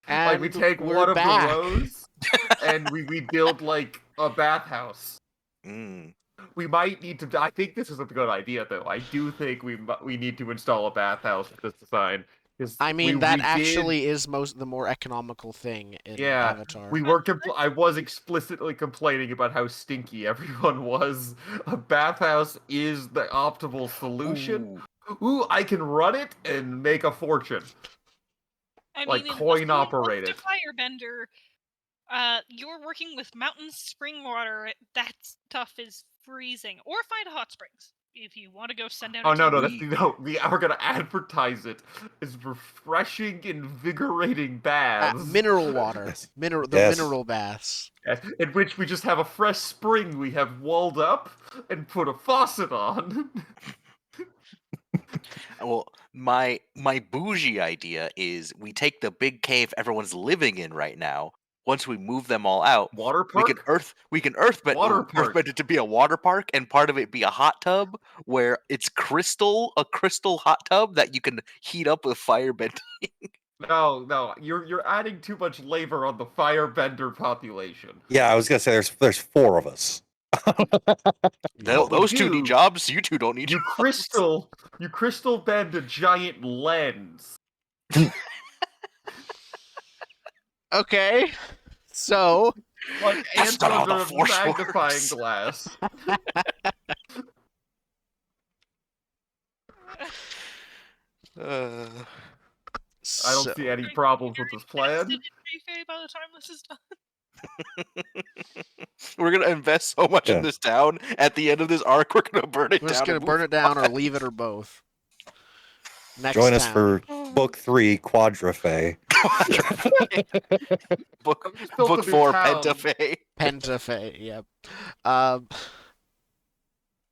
Like, we And take we're one of the back. rows, and we build, like, a bathhouse. Mm. We might need to. I think this is a good idea, though. I do think we need to install a bathhouse for this design. I mean, that actually is the more economical thing in Avatar. We were. I was explicitly complaining about how stinky everyone was. A bathhouse is the optimal solution. Ooh, I can run it and make a fortune. I Like mean, coin operated. If Firebender, you're working with mountain spring water. That stuff is freezing. Or find hot springs if you want to go send out. Oh no, we're gonna advertise it as refreshing, invigorating baths. Mineral water, Yes. mineral baths. In which we just have a fresh spring we have walled up and put a faucet on. Well, my bougie idea is we take the big cave everyone's living in right now. Once we move them all out, Water park? we can earthbend it to be a water park, and part of it be a hot tub where it's a crystal hot tub that you can heat up with firebending. No, you're adding too much labor on the firebender population. Yeah, I was gonna say there's 4 of us. Those two need jobs. You two don't need jobs. You crystal bend a giant lens. Okay, so like ants under a magnifying glass. I don't see any problems with this plan. By the time this is done. We're gonna invest so much in this town. At the end of this arc, we're gonna burn it down. We're just gonna burn it down or leave it or both. Next Join us for book 3, Quadrifae. book 4, Pentafae. Pentafae, yep.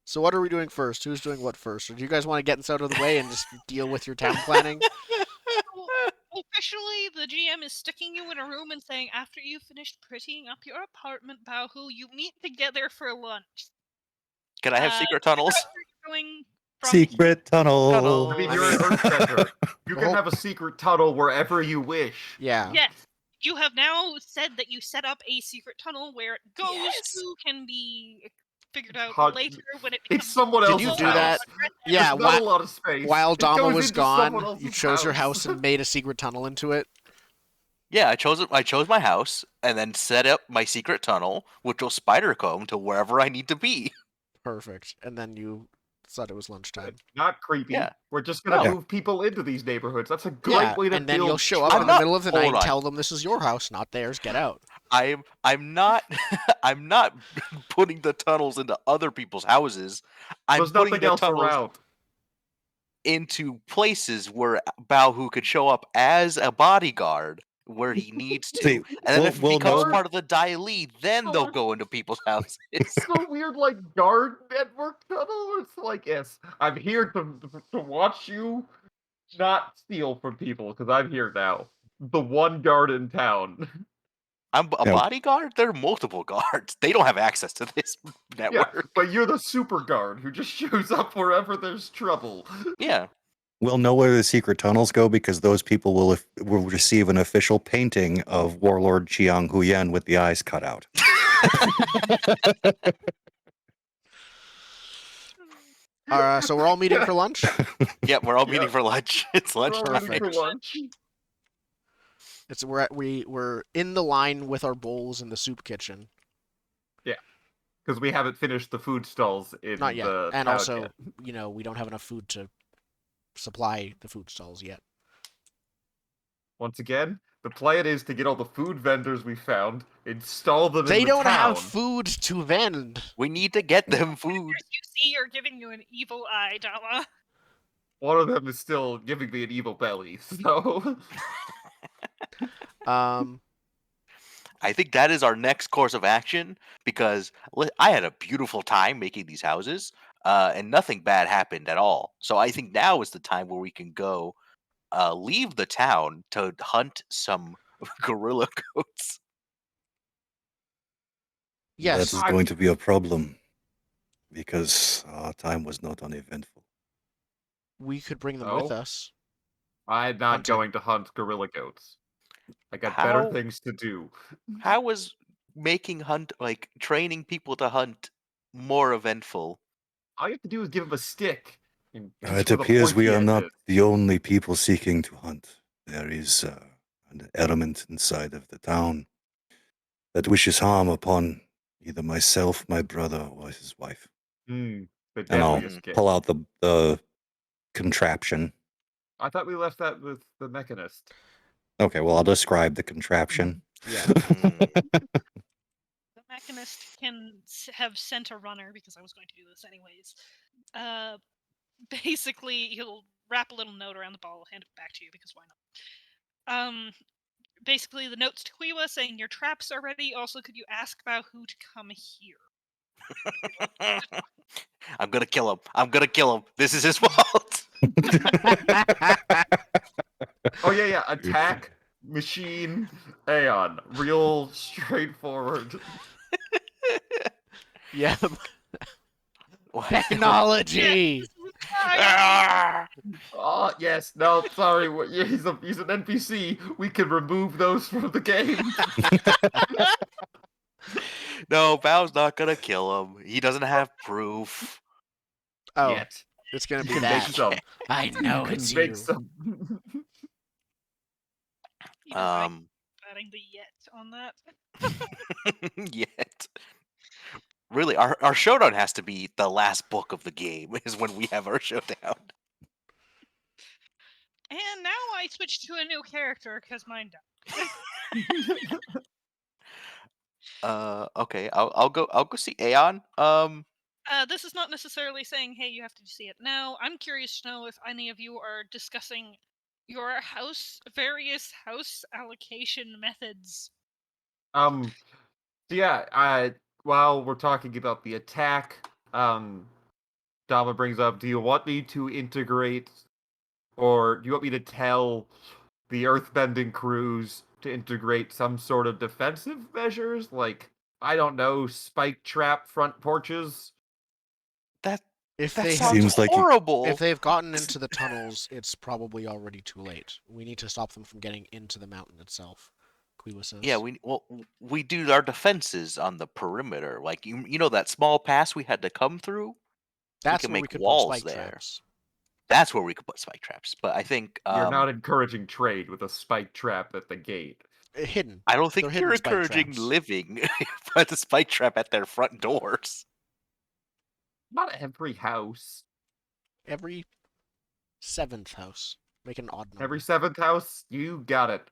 So what are we doing first? Who's doing what first? Or do you guys want to get this out of the way and just deal with your town planning? Officially, the GM is sticking you in a room and saying, after you've finished prettying up your apartment, Baohu, you meet together for lunch. Can I have secret tunnels? Secret tunnel. I mean, you're an earthbender. You can have a secret tunnel wherever you wish. Yeah. Yes. You have now said that you set up a secret tunnel where it goes to can be figured out later when it becomes... It's someone else's house. Did you do that? Yeah, not a lot of space. While Dama was gone, you chose your house and made a secret tunnel into it? Yeah, I chose my house and then set up my secret tunnel, which will spider comb to wherever I need to be. Perfect. And then you thought it was lunchtime. Not creepy. Yeah. We're just gonna move people into these neighborhoods. That's a great way to and then you'll show up in the middle of the night and tell them this is your house, not theirs. Get out. I'm not I'm not putting the tunnels into other people's houses. I'm putting the tunnels around into places where Baohu could show up as a bodyguard where he needs to. And then if it becomes part of the Dai, then they'll go into people's houses. It's so weird, like guard network tunnel. It's like, yes, I'm here to watch you not steal from people because I'm here now. The one guard in town. I'm a bodyguard? There are multiple guards. They don't have access to this network. Yeah, but you're the super guard who just shows up wherever there's trouble. Yeah. We'll know where the secret tunnels go because those people will receive an official painting of Warlord Chiang Huyen with the eyes cut out. So we're all meeting for lunch? Yep, we're all meeting for lunch. It's lunchtime. For lunch. We're in the line with our bowls in the soup kitchen. Yeah, because we haven't finished the food stalls in Not yet, the and also, yet. We don't have enough food to supply the food stalls yet. Once again, the plan is to get all the food vendors we found, install them in the town. They don't have food to vend. We need to get them food. You see, you're giving you an evil eye, Dama. One of them is still giving me an evil belly, so... I think that is our next course of action because I had a beautiful time making these houses, and nothing bad happened at all. So I think now is the time where we can go leave the town to hunt some gorilla goats. Yes. That is going to be a problem because our time was not uneventful. We could bring them with us. I'm not going to hunt gorilla goats. I got better How things to do. how was making training people to hunt more eventful? All you have to do is give him a stick It with a appears we pointy are not edges. the only people seeking to hunt. There is an element inside of the town that wishes harm upon either myself, my brother, or his wife. The And I'll deadliest gift. pull out the contraption. I thought we left that with the mechanist. Okay, well, I'll describe the contraption. Yeah. Mm. The mechanist can have sent a runner, because I was going to do this anyways. Basically, he'll wrap a little note around the ball, hand it back to you, because why not? Basically, the note's to Quiwa saying your traps are ready. Also, could you ask about who to come here? I'm gonna kill him. I'm gonna kill him. This is his fault. Oh yeah. Attack, machine, Aeon. Real straightforward. Yeah. What? Technology. Ah! Oh yes, no, sorry. Yeah, he's an NPC. We can remove those from the game. No, Bao's not gonna kill him. He doesn't have proof. Oh, Yet. it's gonna You be can make that. some. I You know can it's make you. some. Adding the yet on that. Yet. Really, our showdown has to be the last book of the game, is when we have our showdown. And now I switch to a new character because mine died. Okay, I'll go see Aeon. This is not necessarily saying, hey, you have to see it now. I'm curious to know if any of you are discussing your various house allocation methods. So yeah, while we're talking about the attack, Dama brings up, do you want me to integrate, or do you want me to tell the earthbending crews to integrate some sort of defensive measures, like, I don't know, spike trap front porches? That If that they sounds Seems like you- horrible. If they've gotten into the tunnels, it's probably already too late. We need to stop them from getting into the mountain itself. Quiwa says. Yeah, we do our defenses on the perimeter. Like you know that small pass we had to come through. That's can where we make could walls put spike there. traps. That's where we could put spike traps. But I think You're not encouraging trade with a spike trap at the gate. Hidden. I don't They're think hidden you're spike encouraging traps. living by the spike trap at their front doors. Not every house. Every 7th house. Make an odd number. Every 7th house, you got it.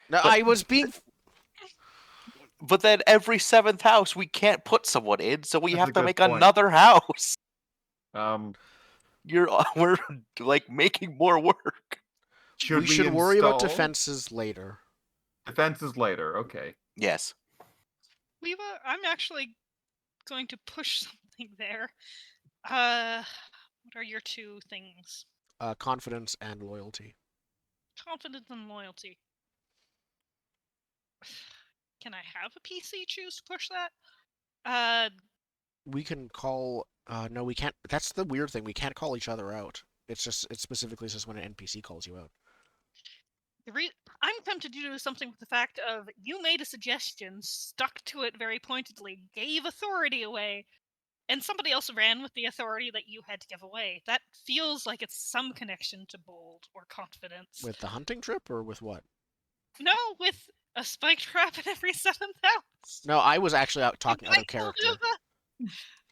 No, But- I was being. But then every 7th house we can't put someone in, so we That's a have to good make point. another house. We're like making more work. Should we should worry about install defenses later. defenses later? Okay. Yes. Weeva, I'm actually going to push something there. What are your two things? Confidence and loyalty. Confidence and loyalty. Can I have a PC choose to push that? We can call. No, we can't. That's the weird thing. We can't call each other out. It specifically says when an NPC calls you out. I'm tempted to do something with the fact of you made a suggestion, stuck to it very pointedly, gave authority away, and somebody else ran with the authority that you had to give away. That feels like it's some connection to bold or confidence. With the hunting trip or with what? No, with a spike trap in every 7th house. No, I was actually out talking out of character.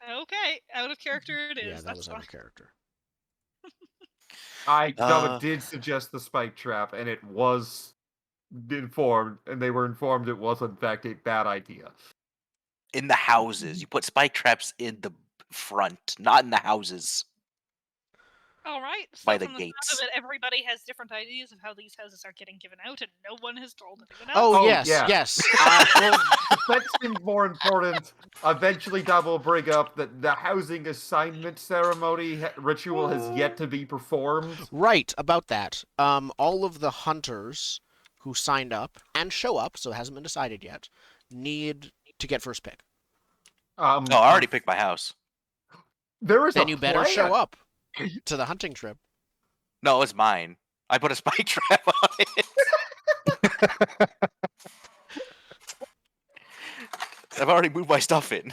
Okay, out of character it is. Yeah, that That's was fine. out of character. Dama did suggest the spike trap, and it was informed, and they were informed it was in fact a bad idea. In the houses. You put spike traps in the front, not in the houses. All right. So By the from the sound gates. of it, everybody has different ideas of how these houses are getting given out, and no one has told anyone else. Oh, Oh, yes, yeah. yes. Well, defense seems more important. Eventually, Dama will bring up that the housing assignment ceremony ritual has yet to be performed. Right, about that. All of the hunters who signed up and show up, so it hasn't been decided yet, need to get first pick. Oh, I already picked my house. There is Then a you better plan. show up to the hunting trip. No, it's mine. I put a spike trap on it. move my stuff in.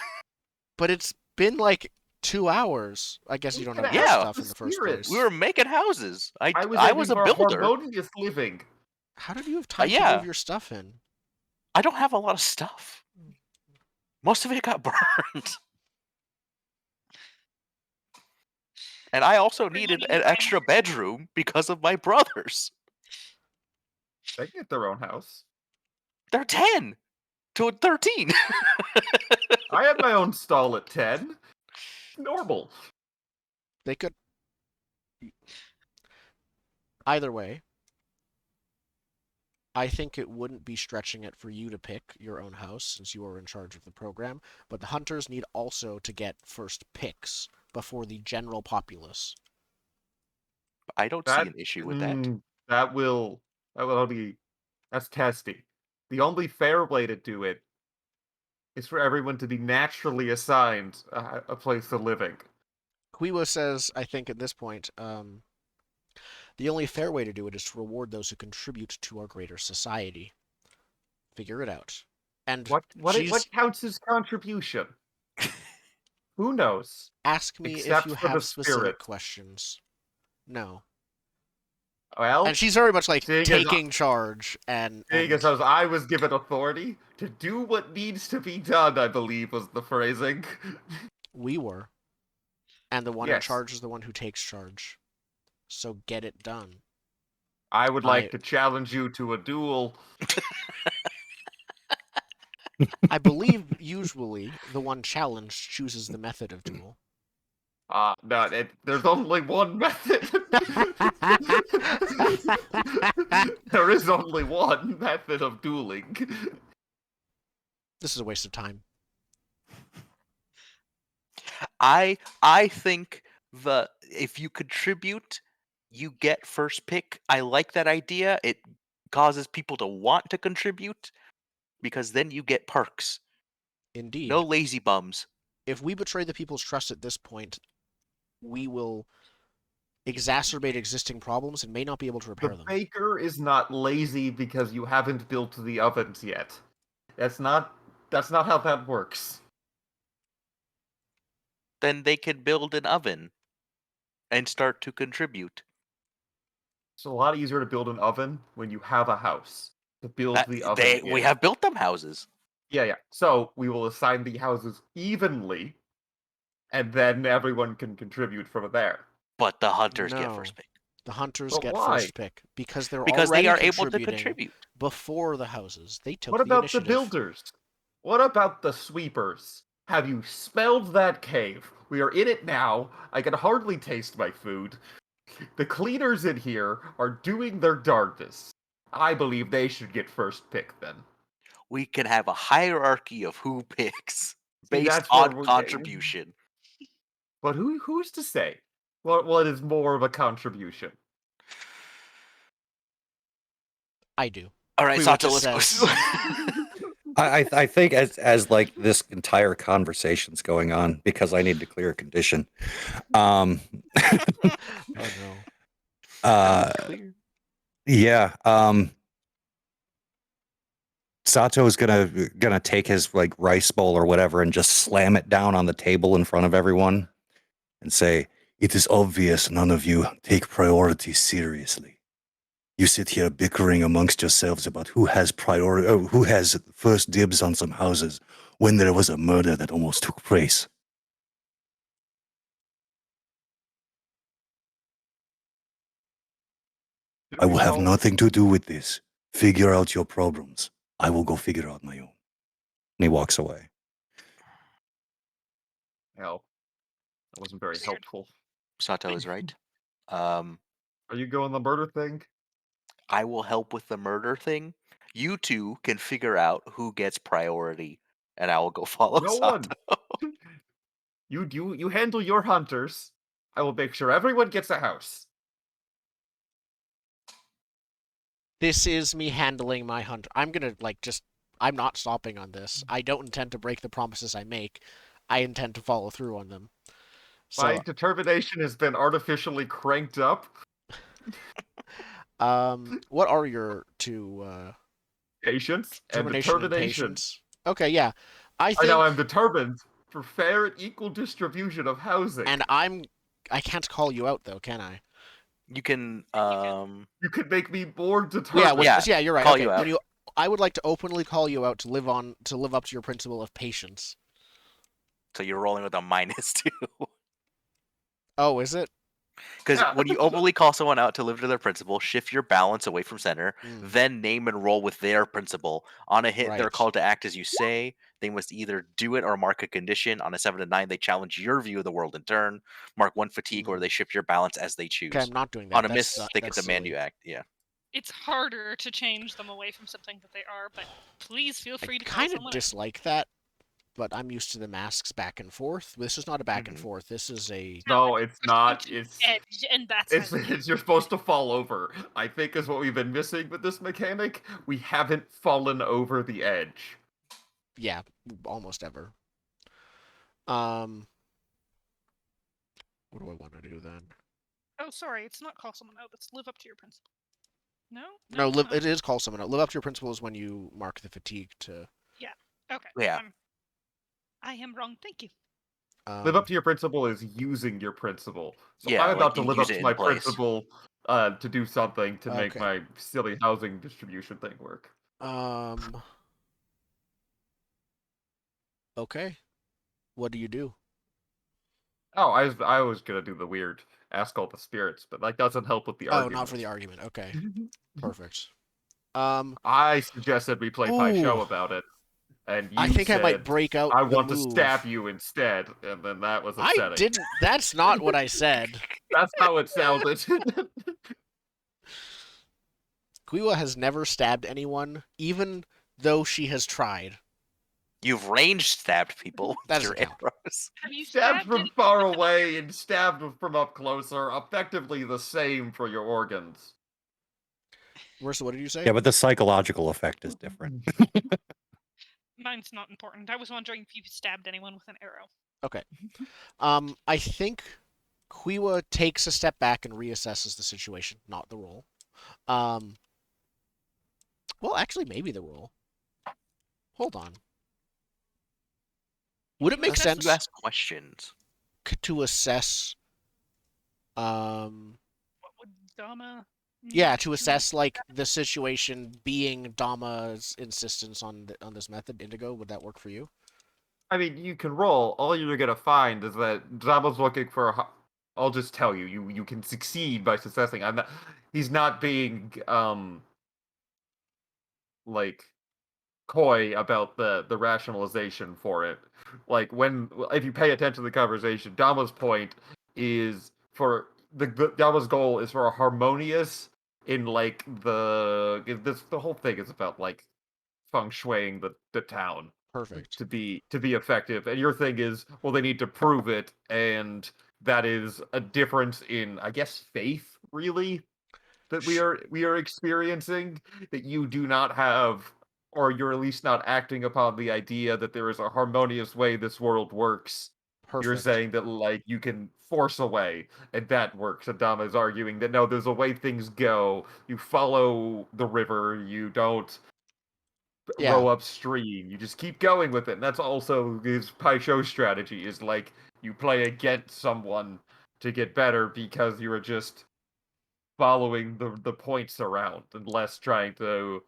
But it's been like 2 hours. I guess you don't can have your ask stuff the in the first spirits. place. We were making houses. I was I aiming was a for builder. harmonious living. How did you have time to yeah. move your stuff in? I don't have a lot of stuff. Most of it got burned. And I also Everyone needed in an time. extra bedroom because of my brothers. They get their own house. They're 10 to 13. I have my own stall at 10. Normal. They could. Either way, I think it wouldn't be stretching it for you to pick your own house since you are in charge of the program, but the hunters need also to get first picks before the general populace. I don't see an issue with that. That will be. That's testy. The only fair way to do it is for everyone to be naturally assigned a place of living. Quiwa says, I think at this point, the only fair way to do it is to reward those who contribute to our greater society. Figure it out. And What counts as contribution? Who knows? ask me Except if you for the have specific spirit. questions. No. Well, And she's very much like seeing as taking charge and Seeing as I was given authority to do what needs to be done, I believe was the phrasing. we were. And the one in Yes. charge is the one who takes charge. So get it done. I would like to challenge you to a duel. I believe usually the one challenged chooses the method of duel. No, there's only one method. There is only one method of dueling. This is a waste of time. I think if you contribute, you get first pick. I like that idea. It causes people to want to contribute because then you get perks. Indeed. No lazy bums. If we betray the people's trust at this point, we will exacerbate existing problems and may not be able to repair The them. baker is not lazy because you haven't built the ovens yet. That's not how that works. Then they can build an oven and start to contribute. It's a lot easier to build an oven when you have a house to build the oven. We have built them houses. Yeah. So we will assign the houses evenly, and then everyone can contribute from there. But the hunters get No. first pick. The hunters But get why? first pick because they're Because already they are able to contributing contribute. before the houses. They took What the about initiative. the builders? What about the sweepers? Have you smelled that cave? We are in it now. I can hardly taste my food. The cleaners in here are doing their darndest. I believe they should get first pick then. We can have a hierarchy of who picks based that's where on we're contribution. But who's to say what is more of a contribution? I do. All right, Quiwa Sato, just let's go. says- I think as like this entire conversation's going on, because I need to clear a condition. Oh no. Clear. Yeah. Sato is gonna take his like rice bowl or whatever and just slam it down on the table in front of everyone and say, "It is obvious none of you take priority seriously. You sit here bickering amongst yourselves about who has who has first dibs on some houses when there was a murder that almost took place. I will have nothing to do with this. Figure out your problems. I will go figure out my own." And he walks away. Hell, that wasn't very helpful. Sato is right. Are you going the murder thing? I will help with the murder thing. You two can figure out who gets priority, and I will go follow No Sato. one. You handle your hunters. I will make sure everyone gets a house. This is me handling my hunt. I'm gonna I'm not stopping on this. I don't intend to break the promises I make. I intend to follow through on them. My So, determination has been artificially cranked up. what are your two Patience and determination and determination. patience? Okay, yeah. I I think, know I'm determined for fair and equal distribution of housing. and I can't call you out though, can I? You can You could make me more Yeah, determined. yeah, you're right. call Okay, you out. I would like to openly call you out to live up to your principle of patience. So you're rolling with a -2. Oh, is it? Because Yeah. when you openly call someone out to live to their principle, shift your balance away from center, Mm, then name and roll with their principle. On a hit, they're right. called to act as you say. They must either do it or mark a condition. On a 7 to 9, they challenge your view of the world in turn, mark one fatigue, or Mm. they shift your balance as they Okay, choose. I'm not doing On that. a miss, they can That's demand silly. you act. Yeah. It's harder to change them away from something that they are, but please feel I free to call kind of someone out. dislike that, but I'm used to the masks back and forth. This is not a back and Mhm. forth. This is a No, it's Push them not. to the It's edge, and that's how you it's you're supposed to fall over. I think is what we've been missing with this mechanic. We haven't fallen over the edge. yeah, almost ever. Um, what do I want to do then? Oh, sorry, it's not call someone out. It's live up to your principle. No, No, no. it is call someone out. Live up to your principles when you mark the fatigue to. Okay. Yeah. I am wrong. Thank you. Live up Um, to your principle is using your principle. So Yeah, I'm like about to you live use up it to in my place. principle to do something to make Okay. my silly housing distribution thing work. um. Okay. What do you do? Oh, I was gonna do the weird ask all the spirits, but that doesn't help with the Oh, not for argument. the argument. Okay. Perfect. Um. I suggested we play Pai Ooh. Show about it, and I you think I might said break out I the want to stab move. you instead, and then that was I upsetting. didn't. That's not what I said. That's how it sounded. Quiwa has never stabbed anyone, even though she has tried. You've range stabbed people That with your doesn't count. arrows. Have you Stabbed stabbed from anyone far with an away and stabbed from up closer, effectively the same for your organs. Marissa, what did you say? Yeah, but the psychological effect is different. Mine's not important. I was wondering if you stabbed anyone with an arrow. Okay. I think Quiwa takes a step back and reassesses the situation, not the roll. Well, actually, maybe the roll. Hold on. Would it make Assess sense You ask questions. to assess? What would Dama? Yeah, need to assess like the situation being Dama's insistence on this method. Indigo, would that work for you? I mean, you can roll. All you're gonna find is that Zaba's looking for. I'll just tell you, you can succeed by successing. I'm not. He's not being like coy about the rationalization for it. Like when if you pay attention to the conversation, Dama's point is for the Dama's goal is for a harmonious in like the whole thing is about like feng shuiing the town Perfect. to be effective. And your thing is, well, they need to prove it, and that is a difference in, I guess, faith, really, that we are experiencing. That you do not have, or you're at least not acting upon the idea that there is a harmonious way this world works. You're Perfect. saying that like you can force a way, and that works. Adama is arguing that no, there's a way things go. You follow the river. You don't Yeah. row upstream. You just keep going with it. And that's also his Pai Show strategy is like you play against someone to get better because you are just following the points around and less trying to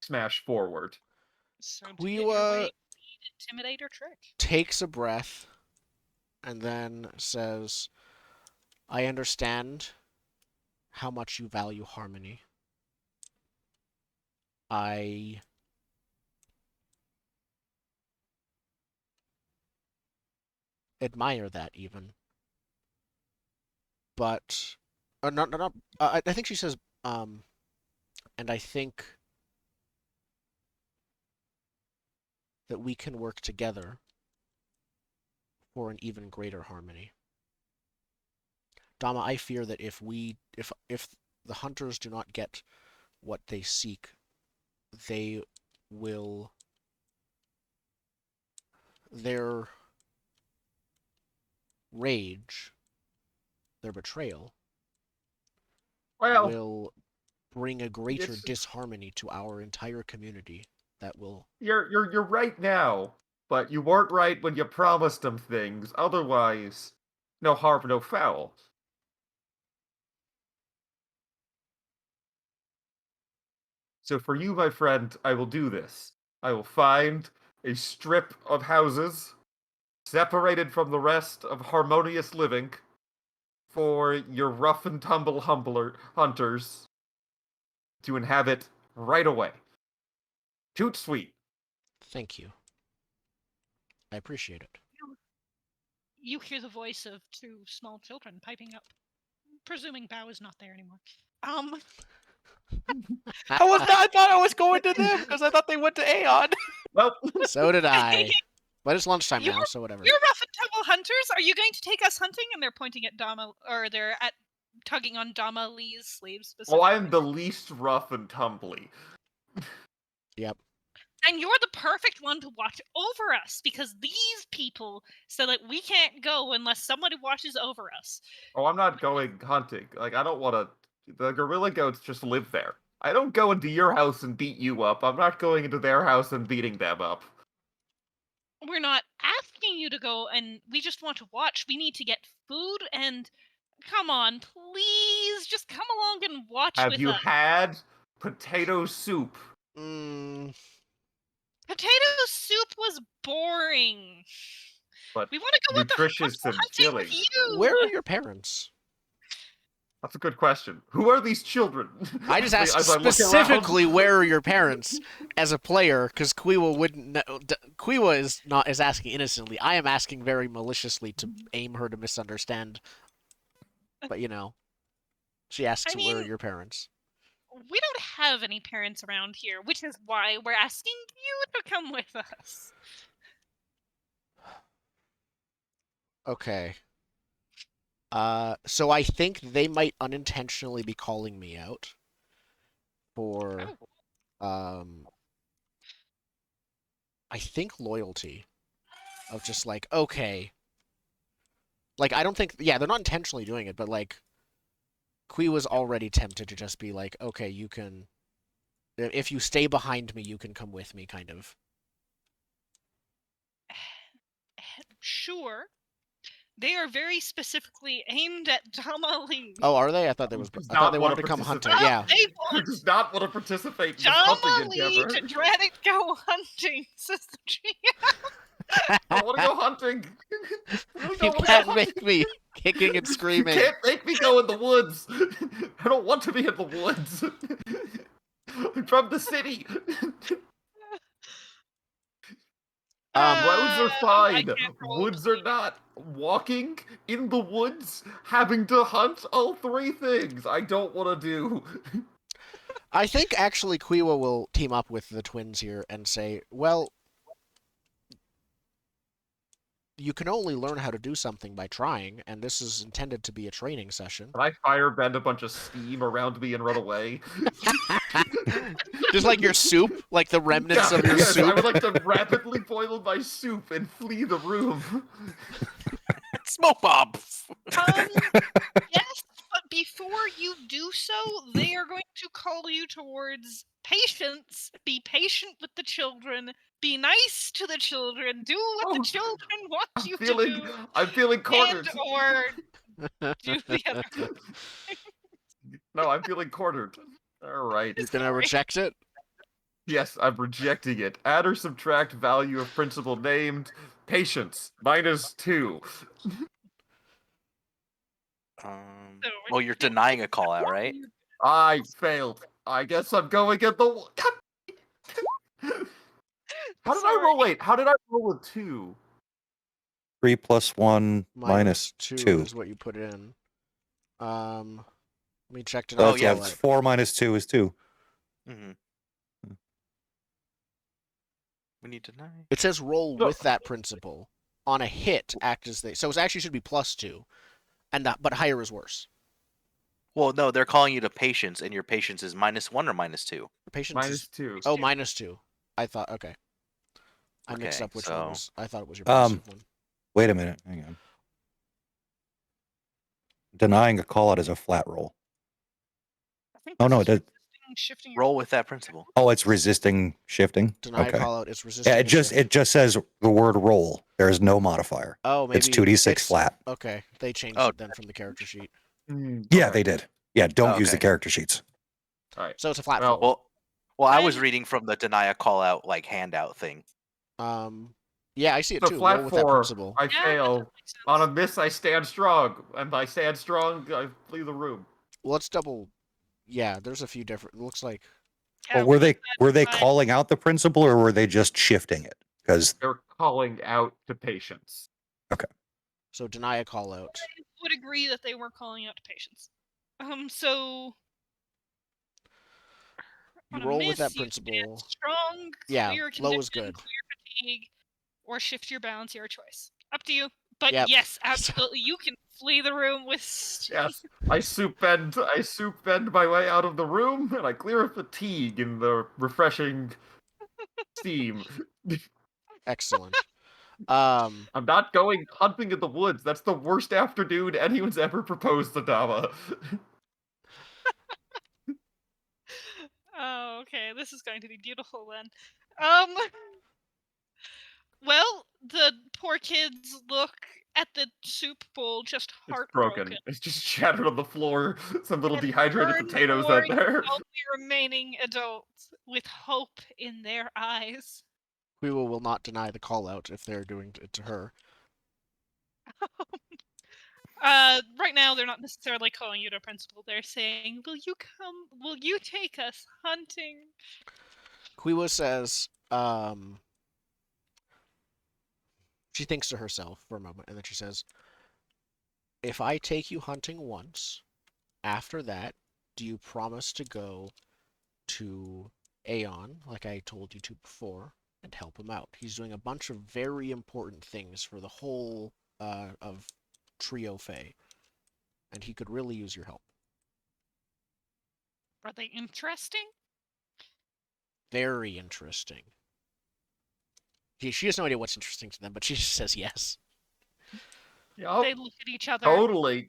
smash forward. So to get your way, Quiwa lead, intimidate, or trick. takes a breath and then says, I understand how much you value harmony. I admire that even. But not I think she says and I think that we can work together for an even greater harmony. Dama, I fear that if the hunters do not get what they seek, they will their rage, their betrayal Well, will bring a greater it's disharmony to our entire community that will. You're right now, but you weren't right when you promised them things. Otherwise, no harm, no foul. So for you, my friend, I will do this. I will find a strip of houses separated from the rest of harmonious living for your rough and tumble hunters to inhabit right away. Toot sweet. Thank you. I appreciate it. You hear the voice of two small children piping up, presuming Bao is not there anymore. I thought I was going to them because I thought they went to Aeon. Well, So did I. But it's lunchtime now, so whatever. You're rough and tumble hunters. Are you going to take us hunting? And they're pointing at Dama, or they're tugging on Dama Lee's sleeves. well, I am the least rough and tumbly. Yep. And you're the perfect one to watch over us, because these people said that we can't go unless somebody watches over us. Oh, I'm not going hunting. Like, I don't want to. The gorilla goats just live there. I don't go into your house and beat you up. I'm not going into their house and beating them up. We're not asking you to go, and we just want to watch. We need to get food, and come on, please, just come along and watch Have with you us. had potato soup? Mm, Potato soup was boring. But We want to go nutritious and hunting filling. with you. where are your parents? That's a good question. Who are these children? I just asked As I look around- specifically where are your parents as a player, because Quiwa wouldn't know. Quiwa is asking innocently. I am asking very maliciously to aim her to misunderstand. But she asks, where are your parents? We don't have any parents around here, which is why we're asking you to come with us. Okay. So I think they might unintentionally be calling me out for, I think loyalty. Of just like, okay. Like, I don't think, they're not intentionally doing it, but like, Kui was already tempted to just be like, okay, you can, if you stay behind me, you can come with me, kind of. Sure. They are very specifically aimed at Dama Lee. Oh, are they? I thought they Does I thought they not wanted wanna to come hunting. participate. Yeah. They Who want does not want to participate in this Dama hunting Lee endeavor? to dread it go hunting, says the GM. I want to go hunting. I You don't wanna can't go make hunting. me kicking and You screaming. can't make me go in the woods. I don't want to be in the woods. I'm from the city. Roads are I fine. can't roll Woods are not. Walking in the woods, having to hunt, all three things I don't want to do. I think actually Quiwa will team up with the twins here and say, well, you can only learn how to do something by trying, and this is intended to be a training session. Can I firebend a bunch of steam around me and run away? Just like your soup, like the remnants of your yes, I soup. would like to rapidly boil my soup and flee the room. Smoke bombs. Yes, but before you do so, they are going to call you towards patience. Be patient with the children. Be nice to the children. Do what the children want you to do. I'm feeling cornered. And or do the other thing. No, I'm feeling cornered. All right. You're gonna Sorry. reject it? Yes, I'm rejecting it. Add or subtract value of principal named. Patience, -2. Well, you're denying a call out, right? I failed. I guess I'm going at the. How did I roll? Wait, how did I roll a 2? 3 plus 1 Minus -2. 2 is what you put in. Let me check to So know. Oh, yeah, it's 4 minus 2 is 2. Mm-hmm. We need to deny. It says roll No. with that principle. On a hit, act as they. So it actually should be +2, but higher is worse. Well, no, they're calling you to patience, and your patience is -1 or -2. Patience is -2. Oh, -2. I thought, okay. I mixed Okay, up which one so- was. I thought it was your passive one. Wait a minute. Hang on. Denying a call out is a flat roll. I think Oh, no, this it is does. shifting your Roll with that principle. Oh, it's resisting shifting. Deny a Okay. call out. It's resisting. Yeah, a shift. it just says the word roll. There is no modifier. Oh, maybe It's 2d6 flat. Okay, they changed Oh, it then from the character sheet. Yeah, Okay. they did. Yeah, don't use the Okay. character sheets. All right. So it's a flat Well, four. Well, I was I'm- reading from the deny a call out like handout thing. Yeah, I see it So too. Roll flat with that 4, principle. I Yeah, that fail. makes sense. On a miss, I stand strong. And I stand strong, I flee the room. Well, let's double. Yeah, there's a few different. Looks like Yeah, Well, were roll they that die. calling out the principle or were they just shifting it? Because They're calling out to patience. so. Deny a call out. I would agree that they were calling out to patients. So You on a roll with miss, that you stand principle. strong, Yeah, clear low is condition, good. clear fatigue, or shift your balance, your choice. Up to you. But Yep. yes, absolutely, you can flee the room with. Yes, I soup bend my way out of the room, and I clear fatigue in the refreshing steam. Excellent. I'm not going hunting in the woods. That's the worst afternoon anyone's ever proposed to Dama. Oh, okay. This is going to be beautiful then. Um. Well, the poor kids look at the soup bowl just It's heartbroken. broken. It's just shattered on the floor. Some little And dehydrated turn potatoes towards out there. all the remaining adults with hope in their eyes. Quiwa will not deny the call out if they're doing it to her. Right now they're not necessarily calling you to principal. They're saying, "Will you come? Will you take us hunting?" Quiwa says, she thinks to herself for a moment, and then she says, "If I take you hunting once, after that, do you promise to go to Aeon, like I told you to before, and help him out? He's doing a bunch of very important things for the whole of Trio Fae, and he could really use your help." Are they interesting? Very interesting. She has no idea what's interesting to them, but she just says yes. Yup, They look at each other, totally.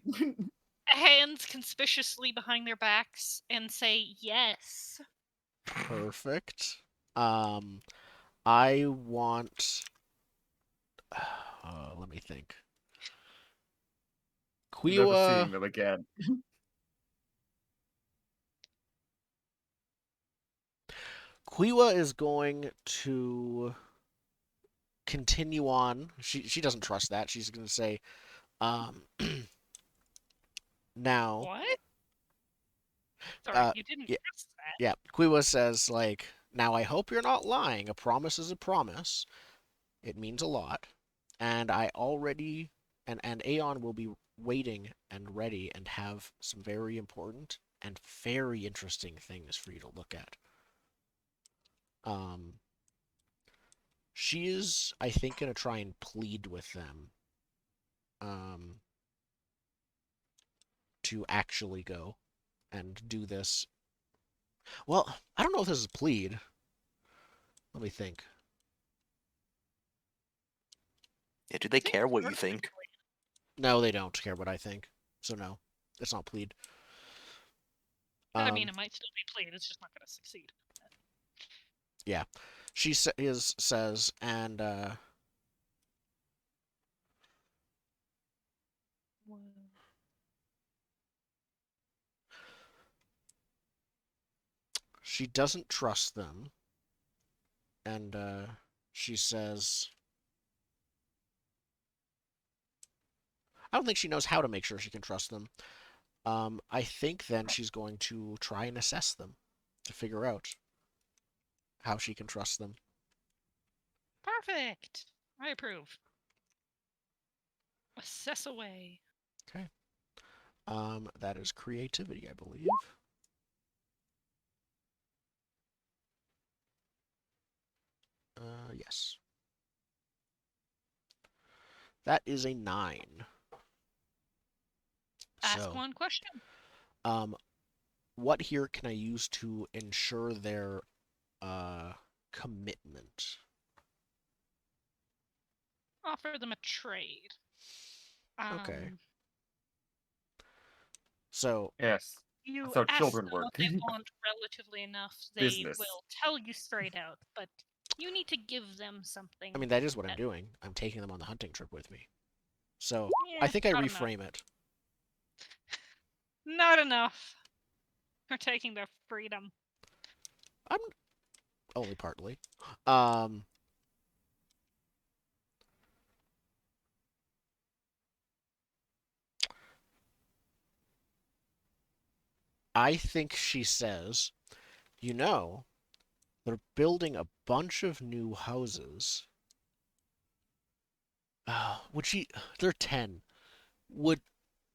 hands conspicuously behind their backs, and say yes. Perfect. I want. Let me think. Never Quiwa. seeing them again. Quiwa is going to continue on. She doesn't trust that. She's going to say, now. What? Sorry, Uh, you didn't yeah. trust that. Yeah, Quiwa says, like, now I hope you're not lying. A promise is a promise. It means a lot. And I already, and Aeon will be waiting and ready and have some very important and very interesting things for you to look at. She is, I think, going to try and plead with them to actually go and do this. Well, I don't know if this is a plead. Let me think. Yeah, do they care what you think? No, they don't care what I think. So no, it's not plead. I mean, it might still be played. It's just not going to succeed. Yeah, she says, and she doesn't trust them, and she says, I don't think she knows how to make sure she can trust them. I think then she's going to try and assess them to figure out how she can trust them. Perfect. I approve. Assess away. Okay. That is creativity, I believe. Yes. That is a 9. Ask one question. What here can I use to ensure their commitment? Offer them a trade. Okay. So Yes. You That's how ask children them work. what they want relatively enough, they Business. will tell you straight out, but you need to give them something. I mean, that is what I'm that- doing. I'm taking them on the hunting trip with me. So Yeah, I think I not enough. reframe it. Not enough. They're taking their freedom. I'm only partly. Um, I think she says, you know, they're building a bunch of new houses. Would she? They're 10.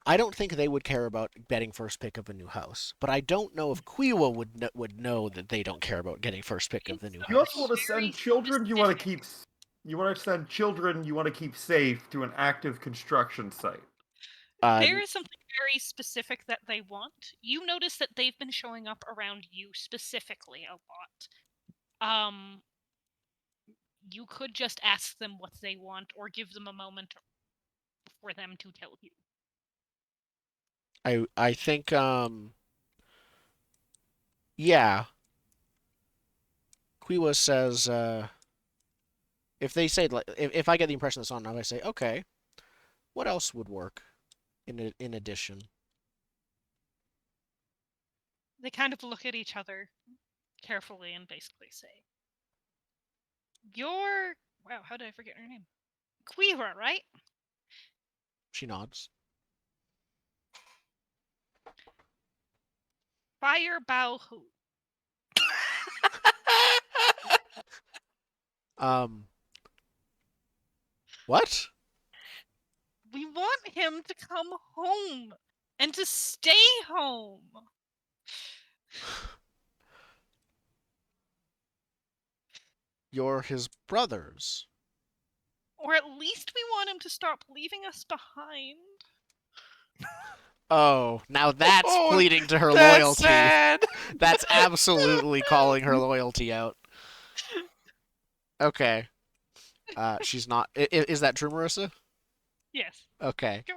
I don't think they would care about getting first pick of a new house, but I don't know if Quiwa would know that they don't care about getting first pick of the new You house. also want to Very send children. You want to specific. keep. You want to send children. You want to keep safe to an active construction site. There is something very specific that they want. You notice that they've been showing up around you specifically a lot. You could just ask them what they want or give them a moment for them to tell you. I think yeah. Quiwa says if they say like if I get the impression that's on now, I say okay. What else would work in addition? They kind of look at each other carefully and basically say, "You're wow, how did I forget her name? Quiva, right? She nods. Fire bow who? What? We want him to come home and to stay home. You're his brothers. Or at least we want him to stop leaving us behind." Oh, now that's Oh, pleading to her That's loyalty. sad. That's absolutely calling her loyalty out. Okay. She's not. Is that true, Marissa? Yes. Okay. Go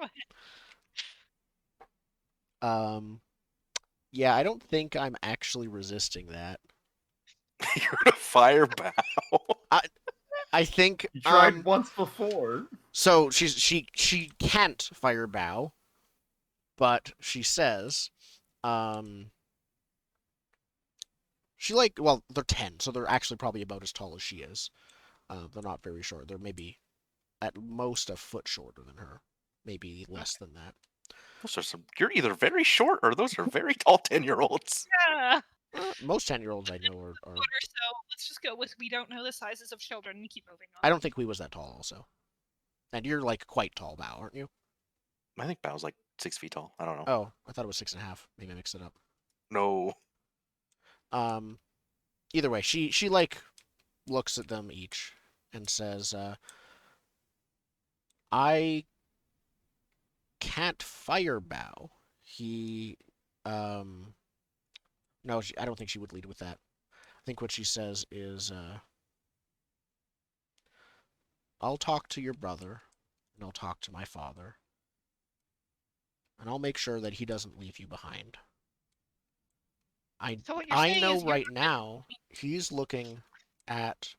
ahead. Yeah, I don't think I'm actually resisting that. You're gonna fire bow. I think You tried once before. so she can't fire bow, but she says, she well, they're 10, so they're actually probably about as tall as she is. They're not very short. They're maybe at most a foot shorter than her, maybe less than that. Those are some. You're either very short or those are very tall 10-year-olds. Yeah. Most 10-year-olds I know are. Or so. Let's just go with we don't know the sizes of children and keep moving on. I don't think we was that tall, also. And you're like quite tall, Bao, aren't you? I think Bow's like 6 feet tall. I don't know. Oh, I thought it was 6.5. Maybe I mixed it up. No. Either way, she like looks at them each and says, I can't fire Bao. He, no, I don't think she would lead with that. I think what she says is, I'll talk to your brother, and I'll talk to my father, and I'll make sure that he doesn't leave you behind. So what you're I saying know is right now he's looking at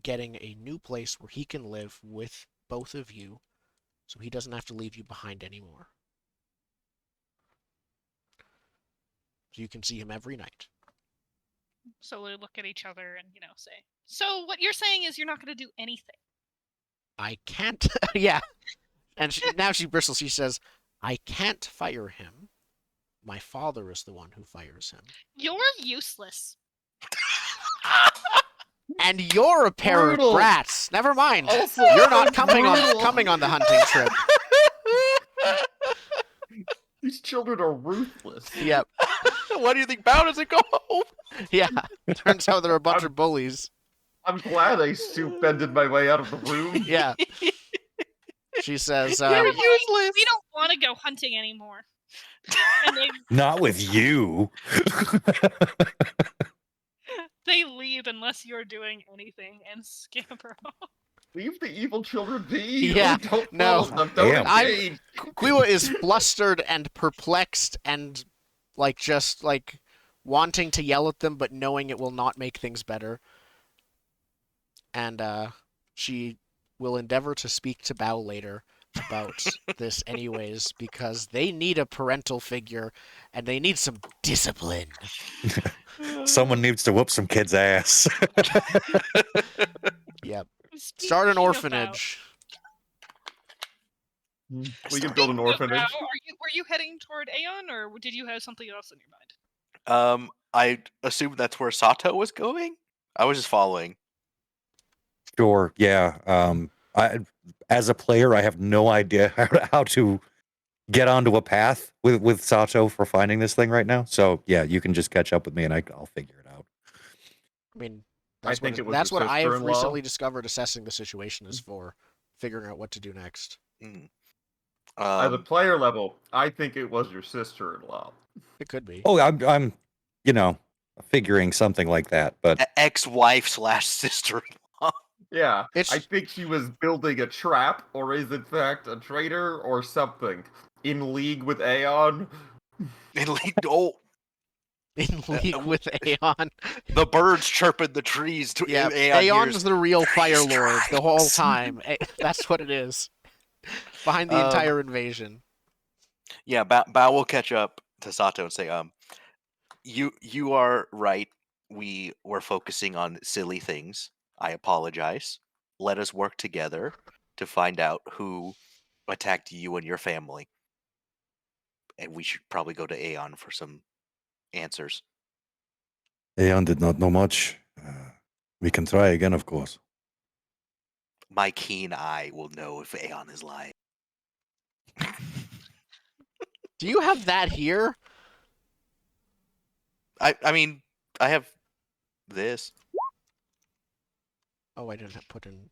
getting a new place where he can live with both of you, so he doesn't have to leave you behind anymore. So you can see him every night. So we look at each other and, say, so what you're saying is you're not going to do anything. I can't. Yeah. And now she bristles. She says, I can't fire him. My father is the one who fires him. You're useless. And you're a pair Brutal. of brats. Never mind. Also, You're not coming brutal. on the hunting trip. These children are ruthless. Yep. Why do you think Bow doesn't go home? Yeah. Turns out they're a bunch of bullies. I'm glad I soup bended my way out of the room. Yeah. She says, You're useless. We don't want to go hunting anymore. And Not with you. they leave unless you're doing anything and scamper off. Leave the evil children be. Yeah, Don't no. follow them. Don't Damn. engage. Quiwa is flustered and perplexed and like just like wanting to yell at them, but knowing it will not make things better. And she will endeavor to speak to Bao later about this, anyways, because they need a parental figure and they need some discipline. Someone needs to whoop some kid's ass. Yep. Start an Speaking of orphanage. We can build an Speaking of orphanage. Bao, were you heading toward Aeon, or did you have something else in your mind? I assumed that's where Sato was going. I was just following. Sure, yeah. As a player, I have no idea how to get onto a path with Sato for finding this thing right now. So yeah, you can just catch up with me, and I'll figure it out. I mean, I think it was that's your what I have sister-in-law. recently discovered assessing the situation is for, figuring out what to do next. Mm. At a player level, I think it was your sister-in-law. It could be. Oh, I'm figuring something like that, but ex-wife / sister-in-law. Yeah, It's I think she was building a trap, or is in fact a traitor, or something. In league with Aeon. Oh, in league with Aeon. the birds chirping the trees. Yeah, Aeon Aeon's hears, the real Fire "Three Lord the whole strikes." time. That's what it is. Behind the entire invasion. Yeah, Bao will catch up to Sato and say, you are right. We were focusing on silly things. I apologize. Let us work together to find out who attacked you and your family. And we should probably go to Aeon for some answers. Aeon did not know much. We can try again, of course. My keen eye will know if Aeon is lying. Do you have that here? I mean, I have this. Oh, I didn't have put in.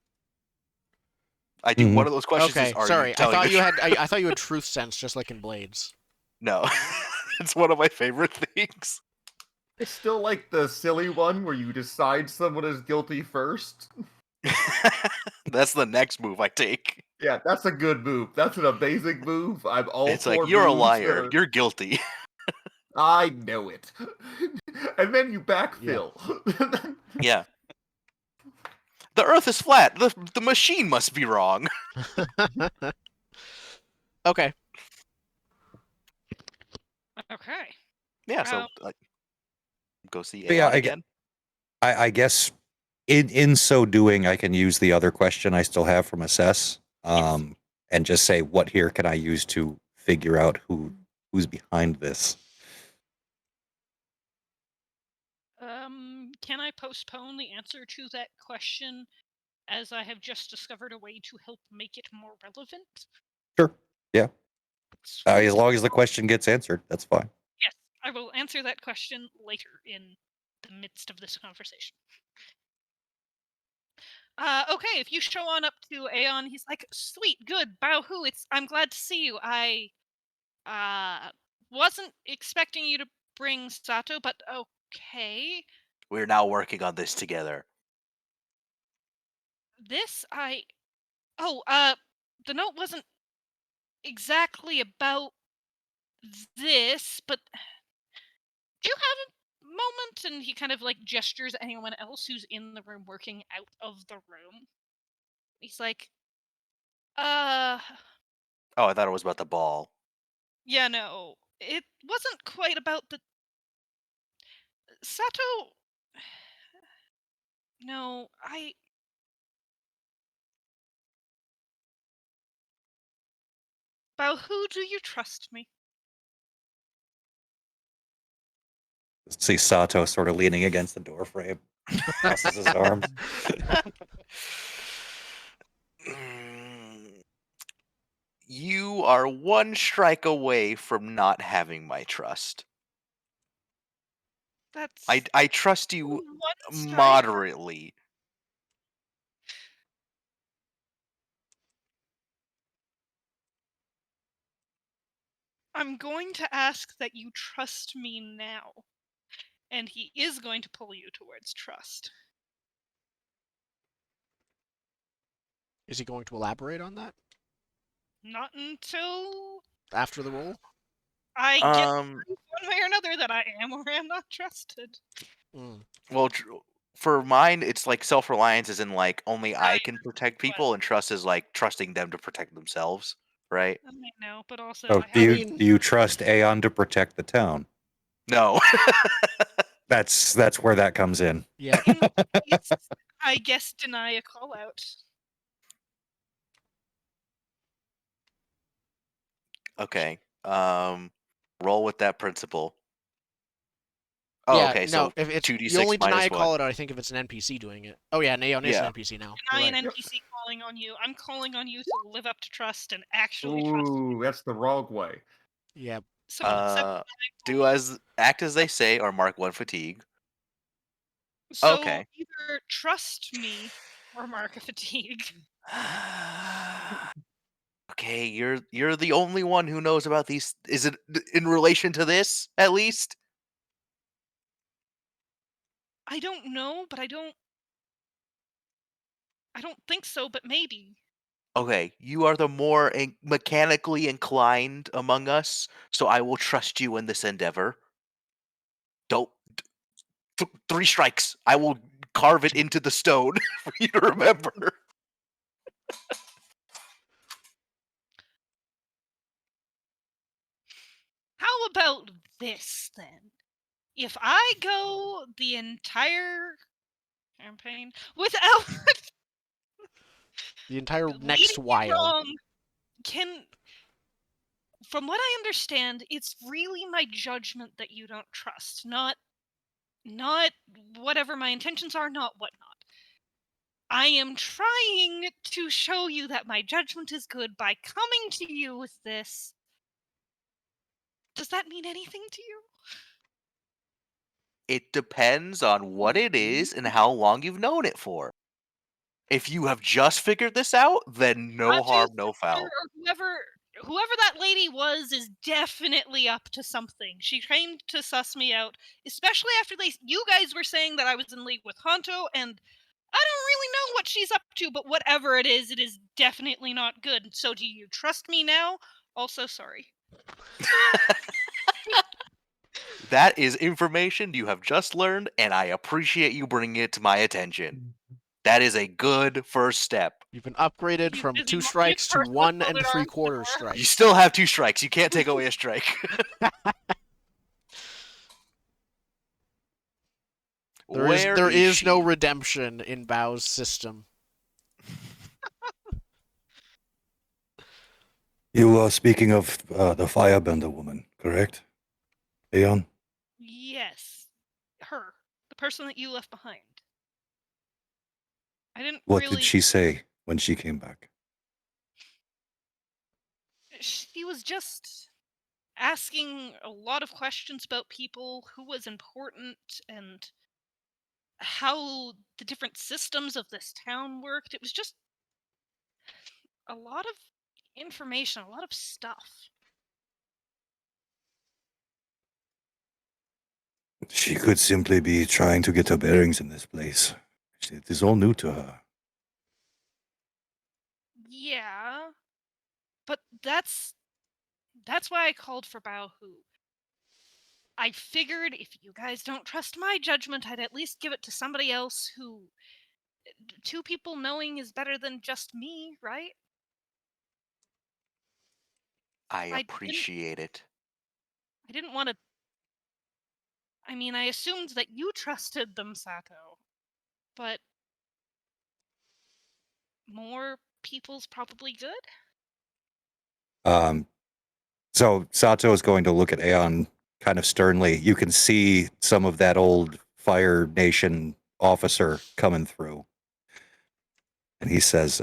I do. Mhm. One of those questions Okay, is, are sorry. you I telling thought the you had. truth? I thought you had truth sense, just like in Blades. No, it's one of my favorite things. It's still like the silly one where you decide someone is guilty first. That's the next move I take. Yeah, that's a good move. That's an amazing move. I'm all It's for like, you're a moves that liar. are- You're guilty. I know it. And then you backfill. Yeah. The Earth is flat. The machine must be wrong. Okay. Okay. Yeah. So go see But yeah, Aeon again. I guess in so doing, I can use the other question I still have from assess, and just say, what here can I use to figure out who's behind this? Can I postpone the answer to that question, as I have just discovered a way to help make it more relevant? Sure. Yeah. Sweet. As long as the question gets answered, that's fine. Yes, I will answer that question later in the midst of this conversation. Okay, if you show on up to Aeon, he's like, sweet, good, Bao-hu, I'm glad to see you. I wasn't expecting you to bring Sato, but okay. We're now working on this together. The note wasn't exactly about this, but do you have a moment? And he kind of like gestures at anyone else who's in the room working out of the room. He's like, Oh, I thought it was about the ball. yeah, no, it wasn't quite about the Sato. No, About who do you trust me? See Sato sort of leaning against the door frame, crosses his arms. You are one strike away from not having my trust. That's I trust you one strike. moderately. I'm going to ask that you trust me now. And he is going to pull you towards trust. Is he going to elaborate on that Not until after the roll? I get Um, one way or another that I am or am not trusted. Mm. Well, for mine, it's like self-reliance is in like only I Right. can protect people, and trust is like trusting them to protect themselves, right? I know, but also Oh, I do have. you mean- do you trust Aeon to protect the town? No. That's where that comes in. Yeah. In which case, I guess deny a call out. Okay. Roll with that principle. Oh, Yeah, okay. no, So if it's 2d6 you only deny minus a call 1. out, I think if it's an NPC doing it. Oh yeah, Neon is Yeah. an NPC now. Deny You're an right. NPC calling on you. I'm calling on you to live up to trust and actually trust. Ooh, that's the wrong way. Yeah. So accept Do act as they say, or mark 1 fatigue. So Okay. either trust me or mark a fatigue. Okay, you're the only one who knows about these. Is it in relation to this at least? I don't know, but I don't think so, but maybe. Okay, you are the more mechanically inclined among us, so I will trust you in this endeavor. Don't 3 strikes. I will carve it into the stone for you to remember. How about this then? If I go the entire campaign without The entire leading next you while. wrong, from what I understand, it's really my judgment that you don't trust, not whatever my intentions are, not whatnot. I am trying to show you that my judgment is good by coming to you with this. Does that mean anything to you? It depends on what it is and how long you've known it for. If you have just figured this out, then no harm, no foul. Or whoever that lady was is definitely up to something. She came to suss me out, especially after you guys were saying that I was in league with Honto, and I don't really know what she's up to, but whatever it is definitely not good. So do you trust me now? Also, sorry. That is information you have just learned, and I appreciate you bringing it to my attention. That is a good first step. You've been upgraded He's from busy 2 marching strikes to first with 1 folded arms 3/4 door. You strikes. still have 2 strikes. You can't take away a strike. There is no she? redemption in Bao's system. You are speaking of the firebender woman, correct? Aeon? Yes. Her. The person that you left behind. I didn't What really... did she say when she came back? She was just asking a lot of questions about people, who was important, and how the different systems of this town worked. It was just a lot of information, a lot of stuff. She could simply be trying to get her bearings in this place. It is all new to her. Yeah, but that's why I called for Baohu. I figured if you guys don't trust my judgment, I'd at least give it to somebody else who... 2 people knowing is better than just me, right? I I appreciate it. didn't want to... I mean, I assumed that you trusted them, Sato. But more people's probably good? So Sato is going to look at Aeon kind of sternly. You can see some of that old Fire Nation officer coming through. And he says,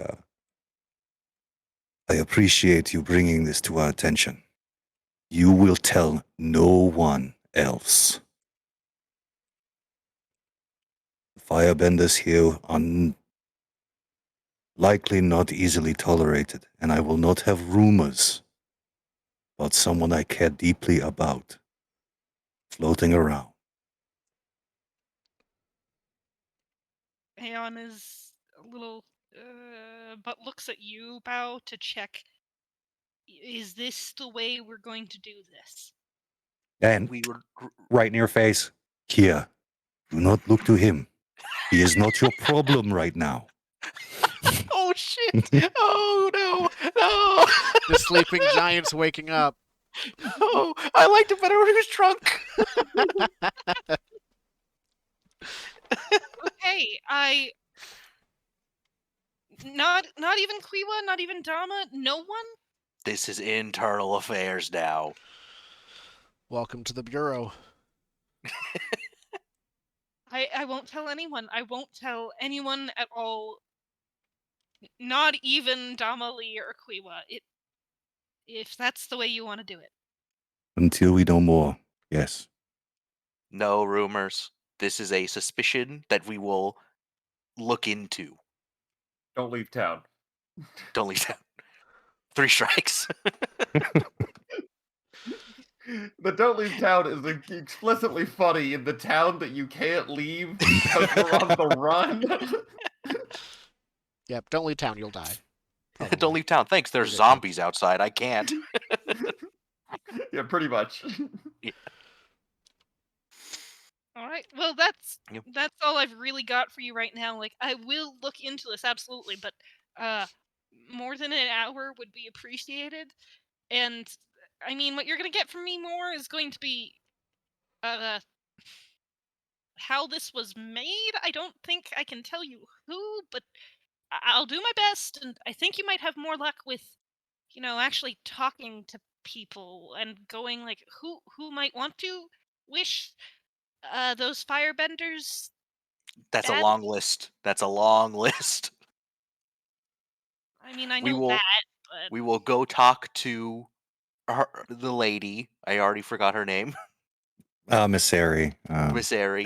I appreciate you bringing this to our attention. You will tell no one else. The firebenders here are likely not easily tolerated, and I will not have rumors about someone I care deeply about floating around. Aeon is a little... but looks at you, Bao, to check... Is this the way we're going to do this? And we were right in your face, here, do not look to him. He is not your problem right now. oh shit! Oh no! No! The sleeping giant's waking up. Oh, I liked it better when he was drunk. Okay, not even Quiwa, not even Dama, no one? This is internal affairs now. Welcome to the bureau. I won't tell anyone. I won't tell anyone at all. Not even Dama Lee or Quiwa. If that's the way you want to do it. Until we know more, yes. No rumors. This is a suspicion that we will look into. Don't leave town. Don't leave town. 3 strikes. The don't leave town is explicitly funny in the town that you can't leave because we're on the run. Yep, don't leave town, you'll die. Probably. Don't leave town. Thanks. There's Okay, zombies outside. I can't. Yeah, pretty much. All right. Well, that's Yep. that's all I've really got for you right now. Like, I will look into this absolutely, but more than an hour would be appreciated. And I mean, what you're gonna get from me more is going to be how this was made. I don't think I can tell you who, but I'll do my best, and I think you might have more luck with, actually talking to people and going like, who might want to wish those firebenders That's a bad. long list. That's a long list. I mean, I We know will that, but we will go talk to the lady. I already forgot her name. Miss Sari. Miss Airy.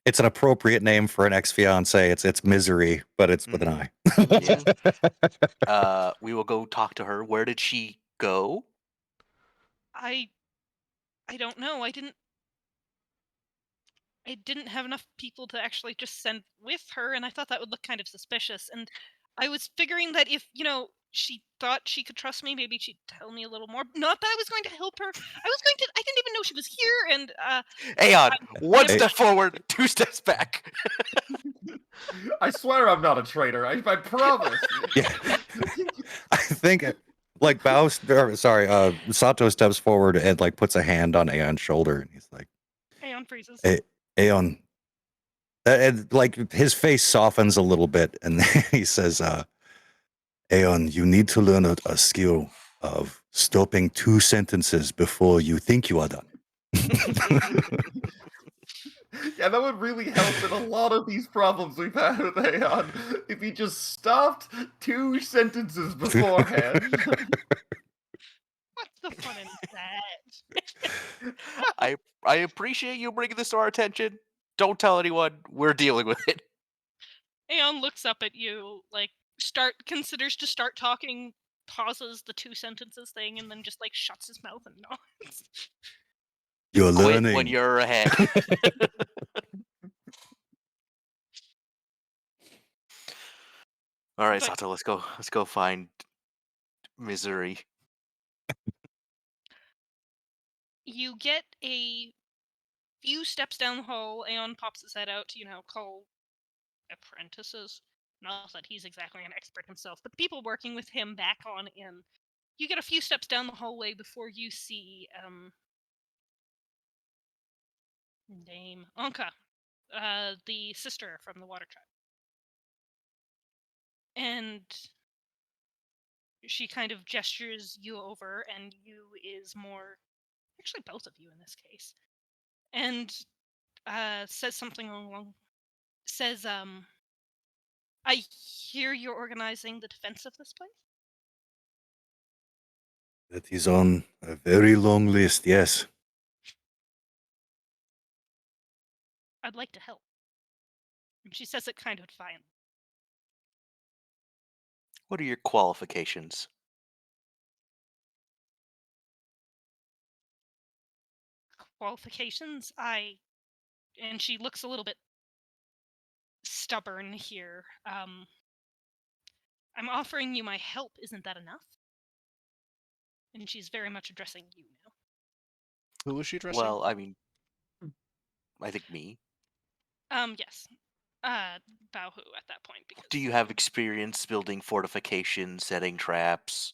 It's an appropriate name for an ex-fiance. It's Misery, but it's with an I. We will go talk to her. Where did she go? I don't know. I didn't have enough people to actually just send with her, and I thought that would look kind of suspicious. And I was figuring that if, she thought she could trust me, maybe she'd tell me a little more. Not that I was going to help her. I didn't even know she was here, and Aeon, one Hey. step forward, 2 steps back. I swear I'm not a traitor. I promise. Yeah. I think like Sato steps forward and like puts a hand on Aeon's shoulder and he's like, Aeon freezes. hey, Aeon. And like his face softens a little bit and he says, Aeon, you need to learn a skill of stopping 2 sentences before you think you are done. Yeah, that would really help in a lot of these problems we've had with Aeon. If he just stopped 2 sentences beforehand. What's the fun in that? I appreciate you bringing this to our attention. Don't tell anyone. We're dealing with it. Aeon looks up at you, like considers to start talking, pauses the 2 sentences thing, and then just like shuts his mouth and nods. You're Quit learning. when you're ahead. All right, But- Sato, let's go. Let's go find Misery. You get a few steps down the hall. Aeon pops his head out to, call apprentices. Not that he's exactly an expert himself, but the people working with him back on in. You get a few steps down the hallway before you see name Anka, the sister from the water tribe. And she kind of gestures you over, and you is more, actually both of you in this case, and says something says, I hear you're organizing the defense of this place? That is on a very long list, yes. I'd like to help. And she says it kind of defiantly. What are your qualifications? Qualifications? And she looks a little bit stubborn here. I'm offering you my help. Isn't that enough? And she's very much addressing you now. Who is she addressing? Well, I mean, I think me. Yes. Baohu at that point because Do you have experience building fortifications, setting traps?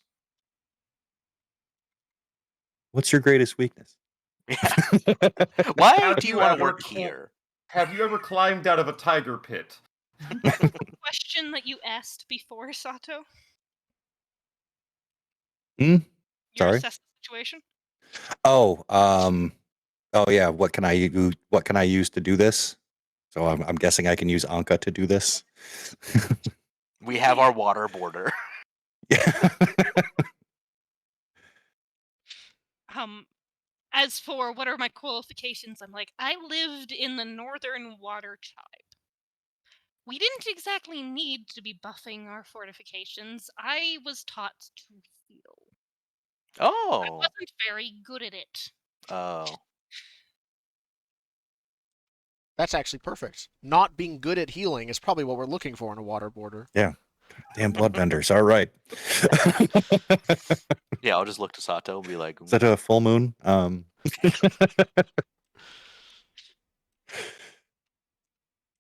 What's your greatest weakness? Yeah. Why Have do you you want to ever work cl- here? Have you ever climbed out of a tiger pit? question that you asked before, Sato. Hmm? Your Sorry? assess the situation. Oh, yeah. What can I use? What can I use to do this? So I'm guessing I can use Anka to do this. We have our water border. Yeah. As for what are my qualifications, I'm like, I lived in the Northern Water Tribe. We didn't exactly need to be buffing our fortifications. I was taught to heal. I Oh. wasn't very good at it. Oh. That's actually perfect. Not being good at healing is probably what we're looking for in a water border. Yeah. Damn bloodbenders. All right. Yeah, I'll just look to Sato and be like, Is that a full moon?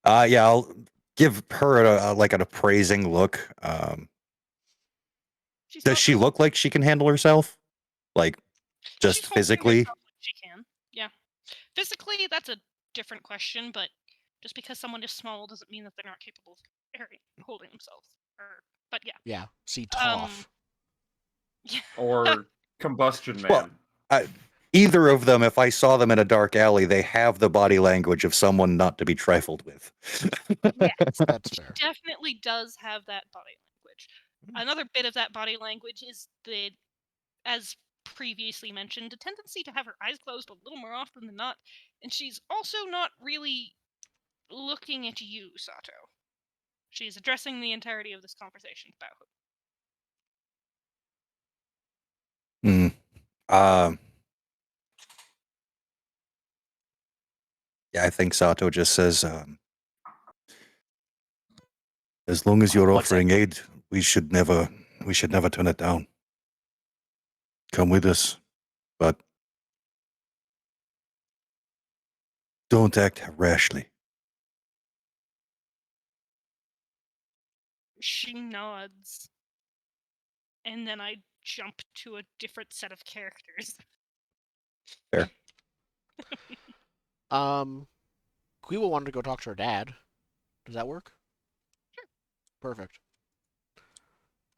Yeah, I'll give her like an appraising look. She's Does not she really- look like she can handle herself? Like, just she's holding physically? herself like she can. Yeah. Physically, that's a different question, but just because someone is small doesn't mean that they're not capable of holding themselves. But yeah. Yeah. See, Toph. Yeah. Or Combustion Well, Man? either of them, if I saw them in a dark alley, they have the body language of someone not to be trifled with. Yes. That's She fair. definitely does have that body language. Another bit of that body language is as previously mentioned, a tendency to have her eyes closed a little more often than not, and she's also not really looking at you, Sato. She's addressing the entirety of this conversation about who. Yeah, I think Sato just says, as long as you're One sec. offering aid, we should never turn it down. Come with us, but don't act rashly. She nods, and then I jump to a different set of characters. Fair. Quiwa wanted to go talk to her dad. Does that work? Sure. Perfect.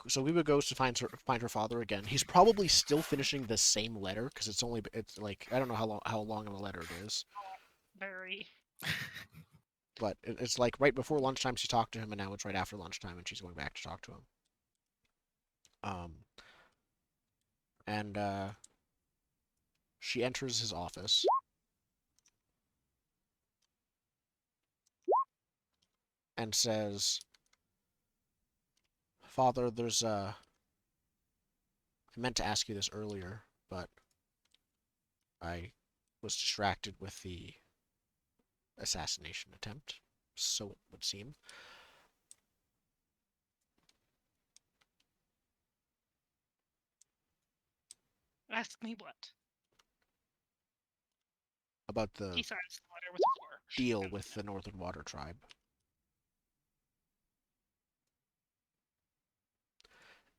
So Quiwa goes to find her father again. He's probably still finishing the same letter because it's like I don't know how long of a letter it is. Very. But it's like right before lunchtime she talked to him, and now it's right after lunchtime, and she's going back to talk to him. And she enters his office. And says, Father, I meant to ask you this earlier, but I was distracted with the assassination attempt, so it would seem. Ask me what? About He the signs the letter with a flourish. deal with the Northern Water Tribe.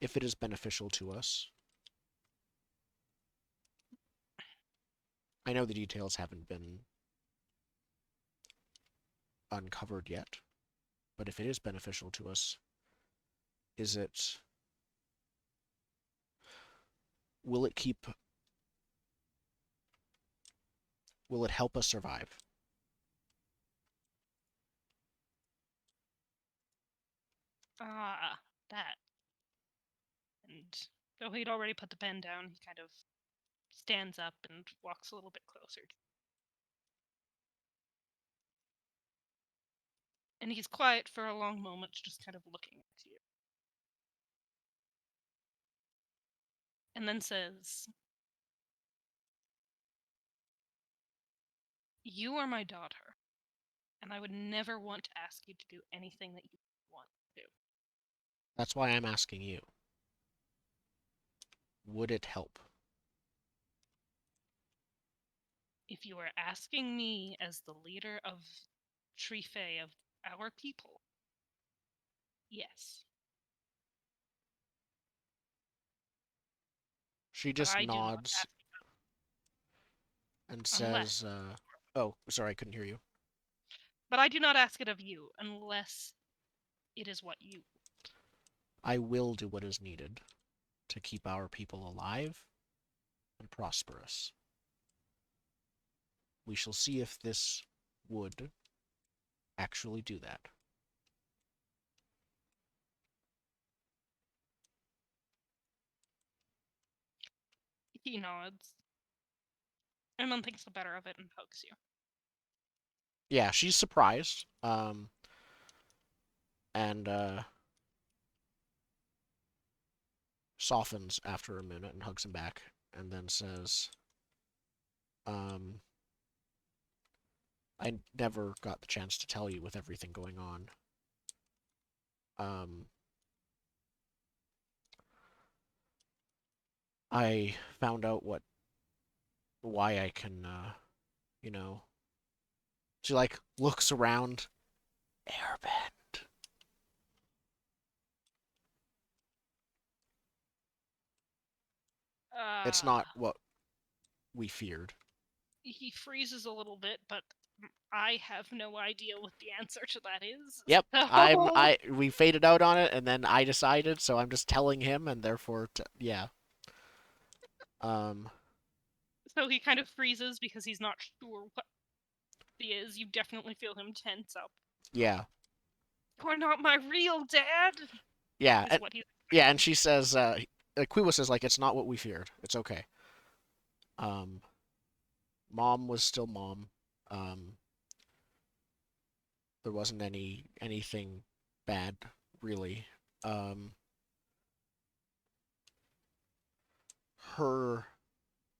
If it is beneficial to us. I know the details haven't been uncovered yet, but if it is beneficial to us, will it help us survive? That. And though he'd already put the pen down, he kind of stands up and walks a little bit closer. And he's quiet for a long moment, just kind of looking at you. And then says, You are my daughter, and I would never want to ask you to do anything that you want to do. That's why I'm asking you. Would it help? If you are asking me as the leader of Trife, of our people, yes. She But just I do not nods ask and unless. says, "Oh, sorry, I couldn't hear you." But I do not ask it of you unless it is what you. I will do what is needed to keep our people alive and prosperous. We shall see if this would actually do that. He nods. And then thinks the better of it and pokes you. Yeah, she's surprised. And softens after a minute and hugs him back, and then says, I never got the chance to tell you with everything going on. I found out why I can, you know. She like looks around. Airbend. It's not what we feared. He freezes a little bit, but I have no idea what the answer to that is. Yep, So... we faded out on it, and then I decided, so I'm just telling him, and therefore, yeah. So he kind of freezes because he's not sure what he is. You definitely feel him tense up. Yeah. You're not my real dad. Yeah, Is what he's. yeah, and she says, Quiwa says, like, it's not what we feared. It's okay. Mom was still mom. There wasn't anything bad, really. Her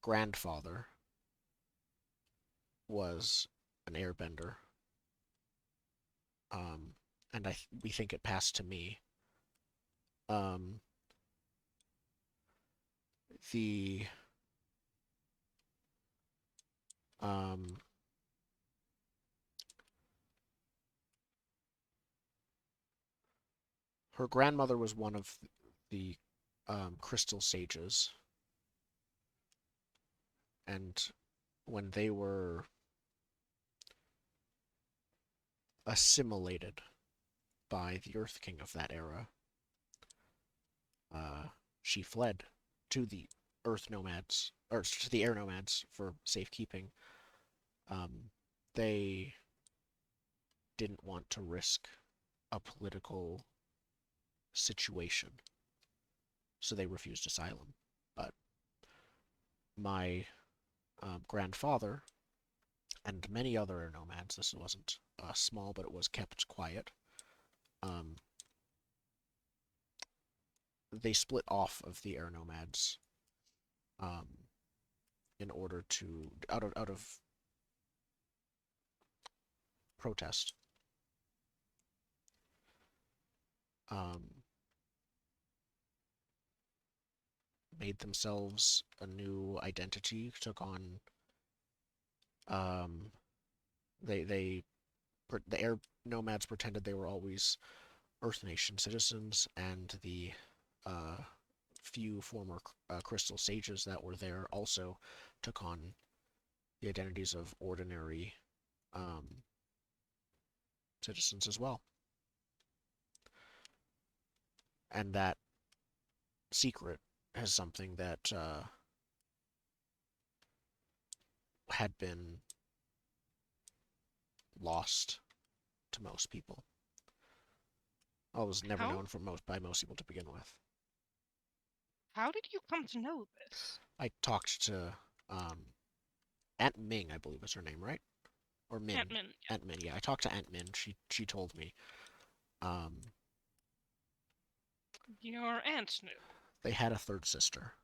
grandfather was an airbender. And we think it passed to me. The her grandmother was one of the crystal sages, and when they were assimilated by the Earth King of that era, she fled to the Earth nomads, or to the air nomads for safekeeping. They didn't want to risk a political situation, so they refused asylum. But my grandfather and many other nomads, this wasn't small, but it was kept quiet, they split off of the air nomads in order to out of protest. Made themselves a new identity, took on the air nomads pretended they were always Earth Nation citizens, and the few former crystal sages that were there also took on the identities of ordinary citizens as well. And that secret is something that had been lost to most people. Well, it was never known by most people to begin with. How did you come to know this? I talked to Aunt Ming, I believe is her name, right? Or Min. Aunt Min. Yeah. Aunt Min, yeah. I talked to Aunt Min. She told me. Your aunt knew. They had a third sister.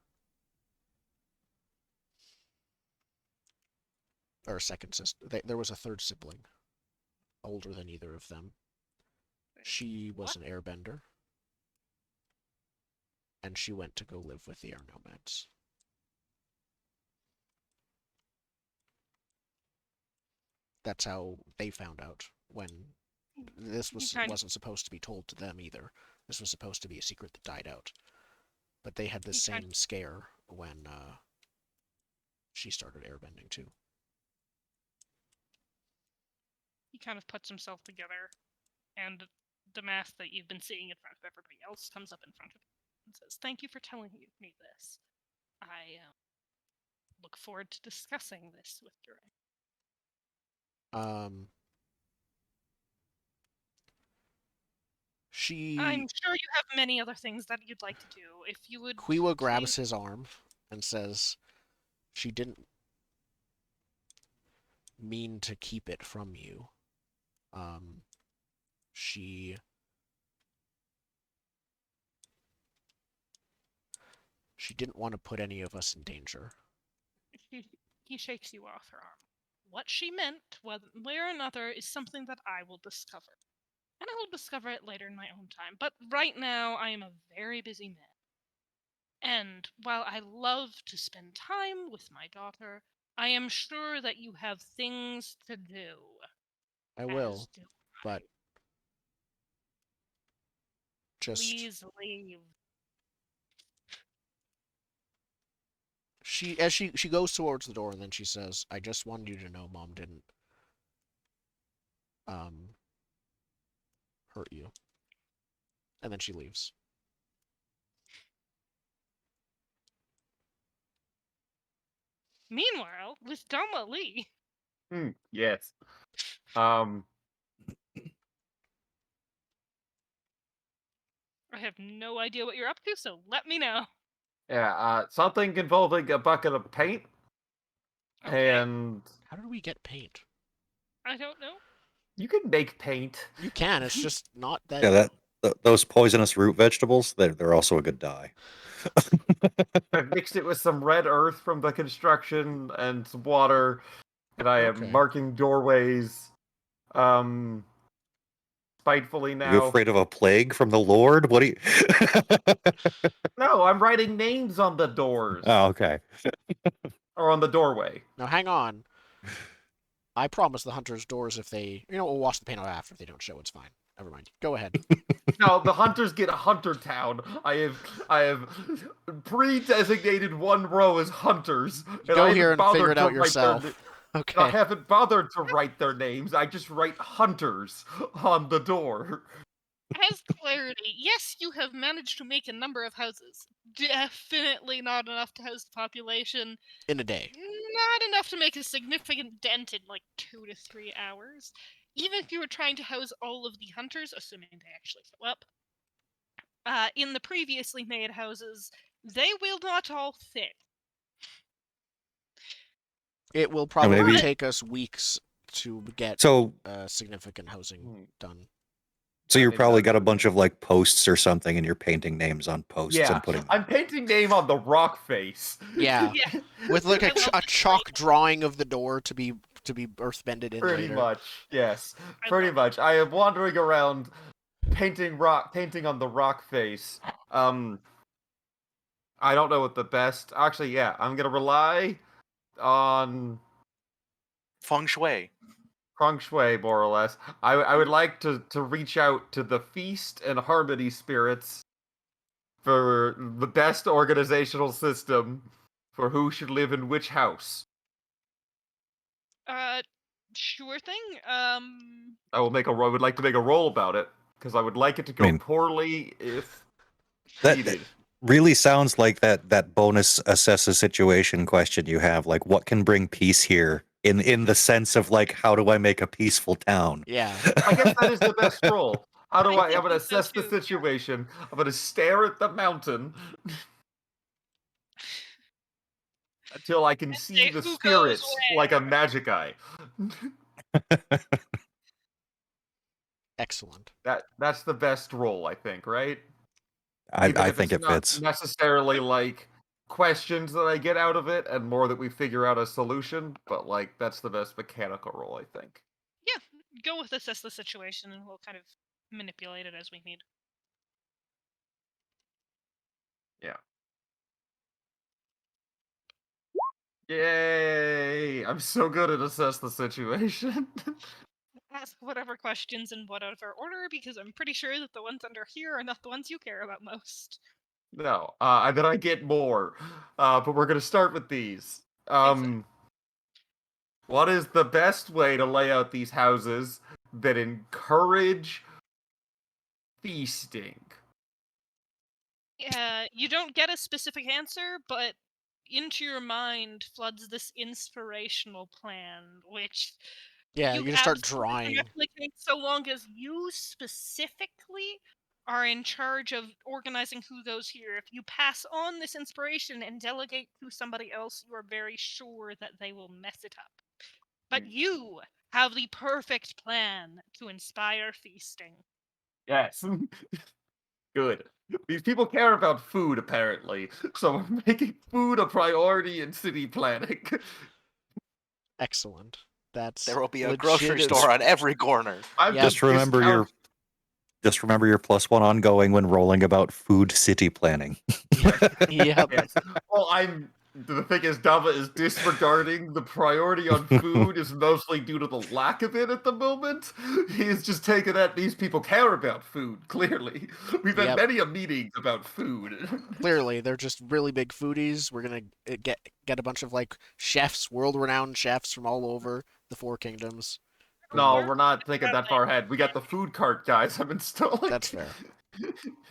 Or a second sister. There was a third sibling, older than either of them. She was an airbender, and she went to go live with the air nomads. That's how they found out when this wasn't supposed to be told to them either. This was supposed to be a secret that died out. But they had this same scare when she started airbending too. He kind of puts himself together, and the mask that you've been seeing in front of everybody else comes up in front of him and says, "Thank you for telling me this. I look forward to discussing this with Duray." I'm sure you have many other things that you'd like to do. If you would, Quiwa grabs his arm and says, "She didn't mean to keep it from you. She didn't want to put any of us in danger." He shakes you off her arm. What she meant, one way or another, is something that I will discover. And I will discover it later in my own time. But right now, I am a very busy man. And while I love to spend time with my daughter, I am sure that you have things to do. I will, but just please leave. She goes towards the door and then she says, "I just wanted you to know Mom didn't hurt you." And then she leaves. Meanwhile, with Dama Lee. Yes. I have no idea what you're up to, so let me know. Yeah, something involving a bucket of paint. Okay. And how did we get paint? I don't know. You can make paint. You can, it's just not that... Yeah, those poisonous root vegetables, they're also a good dye. I've mixed it with some red earth from the construction and some water, and I am marking doorways. Spitefully now. Are you afraid of a plague from the Lord? What do you... No, I'm writing names on the doors. Oh, okay. Or on the doorway. Now, hang on. I promise the hunters doors if they... we'll wash the paint out after if they don't show. It's fine. Never mind. Go ahead. No, the hunters get a hunter town. I have pre-designated one row as hunters. And go here and figure it out yourself. Okay. I haven't bothered to write their names. I just write hunters on the door. As clarity, yes, you have managed to make a number of houses. Definitely not enough to house the population. In a day. Not enough to make a significant dent in like 2 to 3 hours. Even if you were trying to house all of the hunters, assuming they actually show up, in the previously made houses, they will not all fit. It will probably take us weeks to get significant housing done. So you probably got a bunch of like posts or something, and you're painting names on posts and putting. I'm painting name on the rock face. Yeah, with like a chalk drawing of the door to be earthbended in. Pretty later. much, yes. Pretty much. I am wandering around painting on the rock face. I don't know what the best. Actually, yeah, I'm gonna rely on feng shui. Feng shui, more or less. I would like to reach out to the feast and harmony spirits for the best organizational system for who should live in which house. Sure thing. I would like to make a roll about it because I would like it to go poorly if needed. Really sounds like that bonus assess a situation question you have, like what can bring peace here in the sense of like how do I make a peaceful town? Yeah. I guess that is the best roll. I'm gonna assess the situation. I'm gonna stare at the mountain until I can see the spirits like a magic eye. Excellent. That's the best roll, I think, right? I think it fits. Not necessarily like questions that I get out of it, and more that we figure out a solution. But like that's the best mechanical roll, I think. Yeah, go with assess the situation, and we'll kind of manipulate it as we need. Yeah. Yay! I'm so good at assess the situation. Ask whatever questions in whatever order, because I'm pretty sure that the ones under here are not the ones you care about most. No, and then I get more. But we're gonna start with these. Exactly. What is the best way to lay out these houses that encourage feasting? You don't get a specific answer, but into your mind floods this inspirational plan, which Yeah, you you just start absolutely can drawing. replicate so long as you specifically are in charge of organizing who goes here. If you pass on this inspiration and delegate to somebody else, you are very sure that they will mess it up. But you have the perfect plan to inspire feasting. Yes. Good. These people care about food, apparently. So we're making food a priority in city planning. Excellent. That's There will be a legit. grocery store on every corner. I'm Yeah. Just remember your +1 ongoing when rolling about food city planning. Yep. Yes. Well, the thing is, Dava is disregarding the priority on food is mostly due to the lack of it at the moment. He's just taken that these people care about food, clearly. We've had Yep. many meetings about food. Clearly, they're just really big foodies. We're gonna get a bunch of like chefs, world-renowned chefs from all over the Four Kingdoms. No, we're not thinking that far ahead. We got the food cart guys I'm installing. That's fair.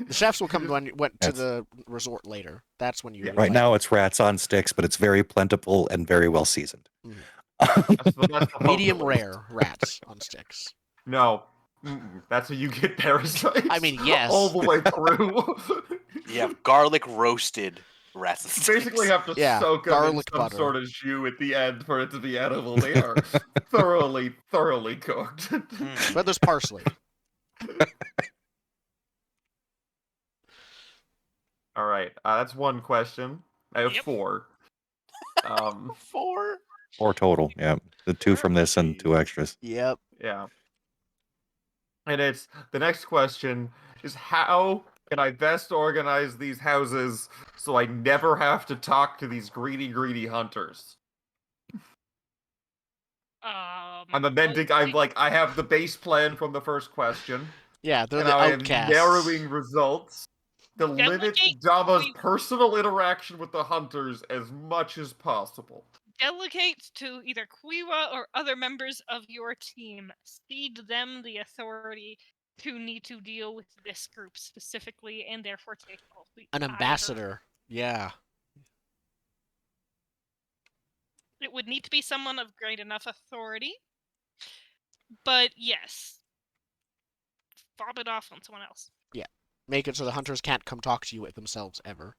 The chefs will come when you went to That's- the resort later. That's when you Yeah. would, Right like, now it's rats on sticks, but it's very plentiful and very well seasoned. That's the medium hope. rare rats on sticks. No. That's how you get parasites. I mean, yes. All the way through. You have garlic roasted rats and sticks. Basically have to Yeah, soak them in garlic some butter. sort of jus at the end for it to be edible. They are thoroughly cooked. But there's parsley. All right, that's one question. I have Yep. 4. 4. 4 total. Yeah, the 2 from this and 2 extras. Yep. Yeah. And it's the next question is how can I best organize these houses so I never have to talk to these greedy hunters? I'm amending. I have the base plan from the first question. Yeah, they're And the I am outcasts. narrowing results to limit Delegate Dama's to- personal interaction with the hunters as much as possible. Delegate to either Quiwa or other members of your team. Cede them the authority to need to deal with this group specifically, and therefore take all the An ambassador. Yeah. It would need to be someone of great enough authority. But yes. Fob it off on someone else. Yeah. Make it so the hunters can't come talk to you themselves ever.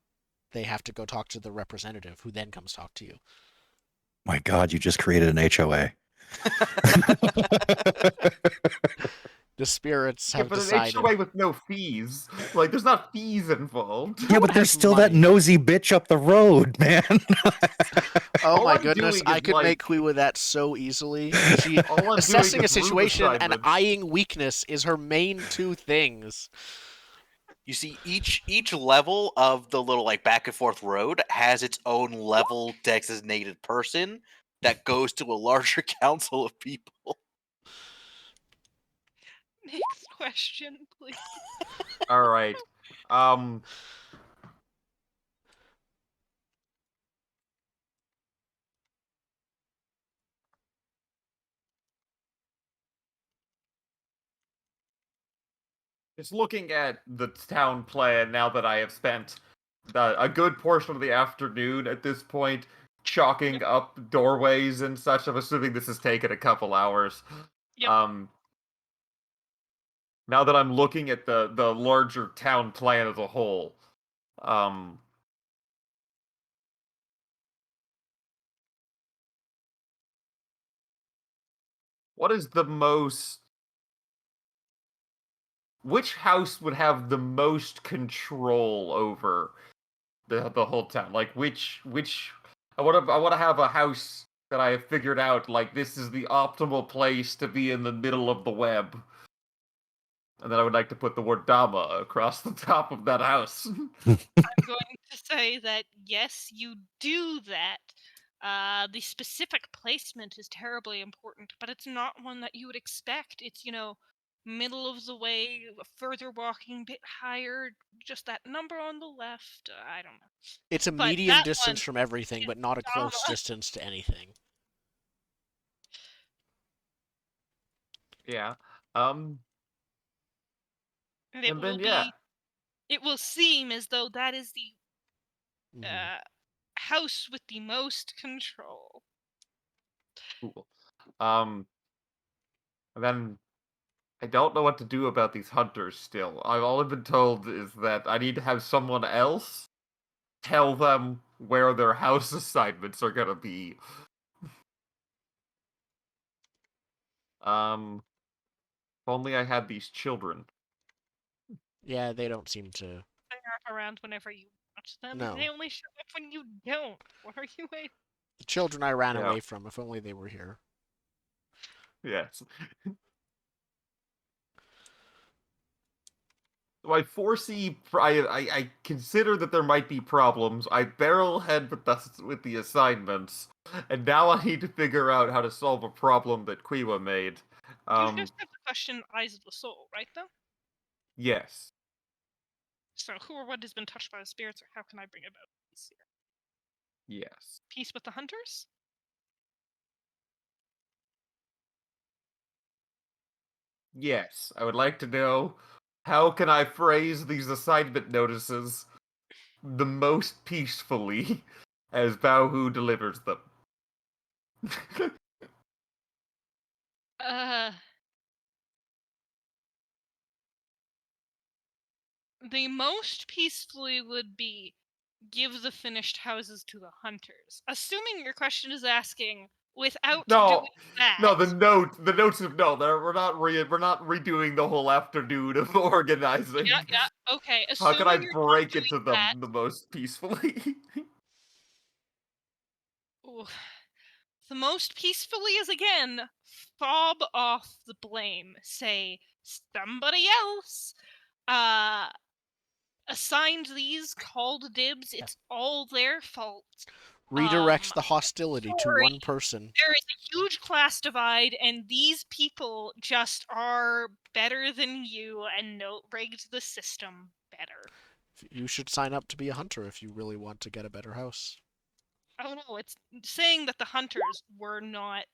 They have to go talk to the representative, who then comes talk to you. My God, you just created an HOA. The spirits have But decided. an HOA with no fees. Like, there's not fees involved. Yeah, but there's has still that money. nosy bitch up the road, man. Oh All my I'm goodness, doing I is, could like- make Quiwa that so easily. She All I'm doing assessing a is room situation and assignments. eyeing weakness is her main 2 things. You see, each level of the little like back and forth road has its own level designated person that goes to a larger council of people. Next question, please. All right. Just looking at the town plan now that I have spent a good portion of the afternoon at this point chalking up doorways and such. I'm assuming this has taken a couple hours. Yep. Now that I'm looking at the larger town plan as a whole, what is the most? Which house would have the most control over the whole town? Like which I want to have a house that I have figured out. Like this is the optimal place to be in the middle of the web. And then I would like to put the word Dama across the top of that house. I'm going to say that yes, you do that, The specific placement is terribly important, but it's not one that you would expect. It's, middle of the way, further walking, bit higher, just that number on the left. I don't know. It's a But medium that distance one from everything, is but not a close Dama. distance to anything. Yeah. And it And will then yeah. be. It will seem as though that is the Mhm. house with the most control. Cool. And then I don't know what to do about these hunters still. All I've been told is that I need to have someone else tell them where their house assignments are gonna be. If only I had these children. Yeah, they don't seem to. They aren't around whenever you watch them. No. They only show up when you don't. What are you waiting? The children I ran Yeah. away from, if only they were here. Yes. So I foresee. I consider that there might be problems. I barrel ahead with the assignments, and now I need to figure out how to solve a problem that Quiwa made. You just have the question Eyes of the Soul, right, though? Yes. So, who or what has been touched by the spirits, or how can I bring about peace here? Yes. Peace with the hunters? Yes. I would like to know how can I phrase these assignment notices the most peacefully as Baohu delivers them. The most peacefully would be give the finished houses to the hunters. Assuming your question is asking without doing that. No, the notes of no. We're not redoing the whole afternoon of organizing. Yeah. Okay. How can I Assuming you're break not it to doing them that, the most peacefully? ooh, the most peacefully is again fob off the blame. Say somebody else assigned these, called dibs. It's all their fault. Redirect the hostility to sorry. one person. There is a huge class divide, and these people just are better than you and rigged the system better. You should sign up to be a hunter if you really want to get a better house. Oh no, it's saying that the hunters were not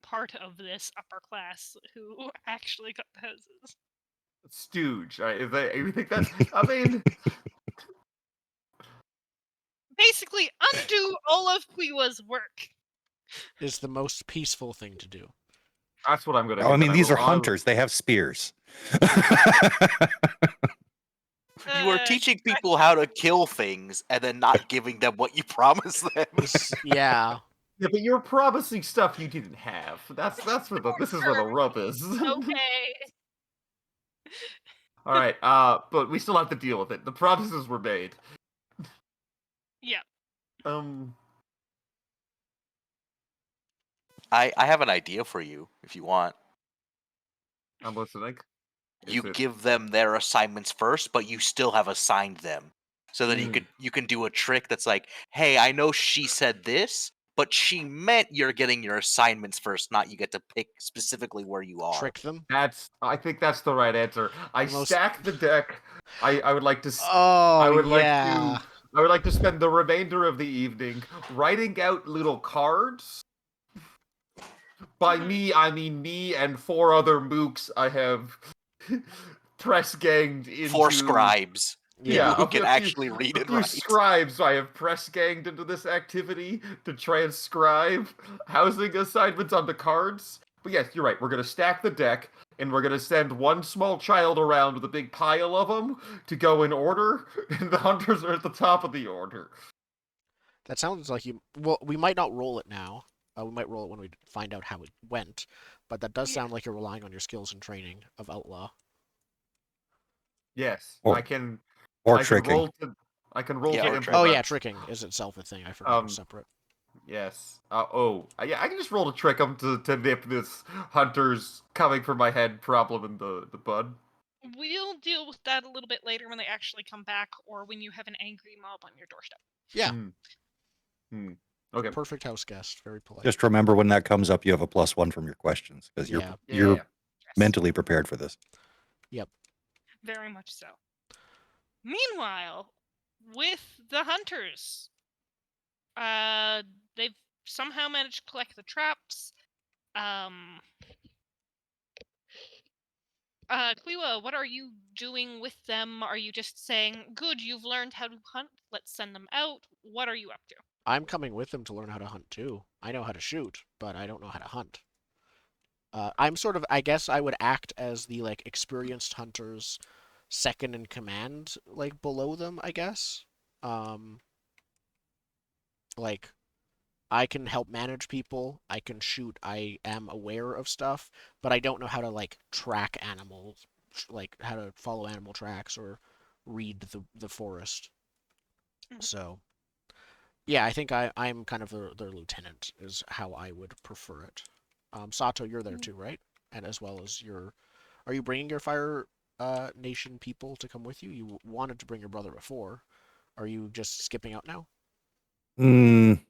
part of this upper class who actually got the houses. Stooge. You think that's? I mean, Basically, undo all of Quiwa's work. Is the most peaceful thing to do. that's what I'm gonna. Oh, I mean, these are I'll- hunters. They have spears. You are teaching people how to kill things and then not giving them what you promised them. Yeah. Yeah, but you're promising stuff you didn't have. This is where the rub is. Okay. All right. But we still have to deal with it. The promises were made. Yeah. I have an idea for you if you want. I'm listening. You give them their assignments first, but you still have assigned them. So that you can do a trick that's like, hey, I know she said this, but she meant you're getting your assignments first, not you get to pick specifically where you are. Trick them. I think that's the right answer. I stack the deck. I would like to. Oh, I would yeah. I would like to spend the remainder of the evening writing out little cards. By me, I mean me and 4 other mooks I have press ganged into. 4 scribes. Yeah. Who can actually read and write. Scribes I have press ganged into this activity to transcribe housing assignments onto cards. But yes, you're right. We're going to stack the deck, and we're going to send one small child around with a big pile of them to go in order, and the hunters are at the top of the order. That sounds like you... Well, we might not roll it now. We might roll it when we find out how it went. But that does sound like you're relying on your skills and training of Outlaw. Yes, Or- I can... Or I tricking. I can roll Yeah, to or implement. Oh, yeah, tricking is itself a thing. I forgot it was separate. Yes. Yeah, I can just roll to trick them to nip this hunter's coming for my head problem in the bud. We'll deal with that a little bit later when they actually come back, or when you have an angry mob on your doorstep. Yeah. Okay. Perfect house guest. Very polite. Just remember when that comes up, you have a +1 from your questions because Yeah. you're Yeah. Yes, mentally prepared for this. very much so. Meanwhile, with the hunters, they've somehow managed to collect the traps. Kliwa, what are you doing with them? Are you just saying, good, you've learned how to hunt, let's send them out? What are you up to? I'm coming with them to learn how to hunt too. I know how to shoot, but I don't know how to hunt. I'm sort of, I guess I would act as the like experienced hunter's second in command, like below them, I guess. Like I can help manage people, I can shoot, I am aware of stuff, but I don't know how to like track animals, like how to follow animal tracks or read the forest. Mhm. So yeah, I think I'm kind of their lieutenant is how I would prefer it. Sato, you're there too, right? And as well as are you bringing your Fire Nation people to come with you? You wanted to bring your brother before. Are you just skipping out now? Mm,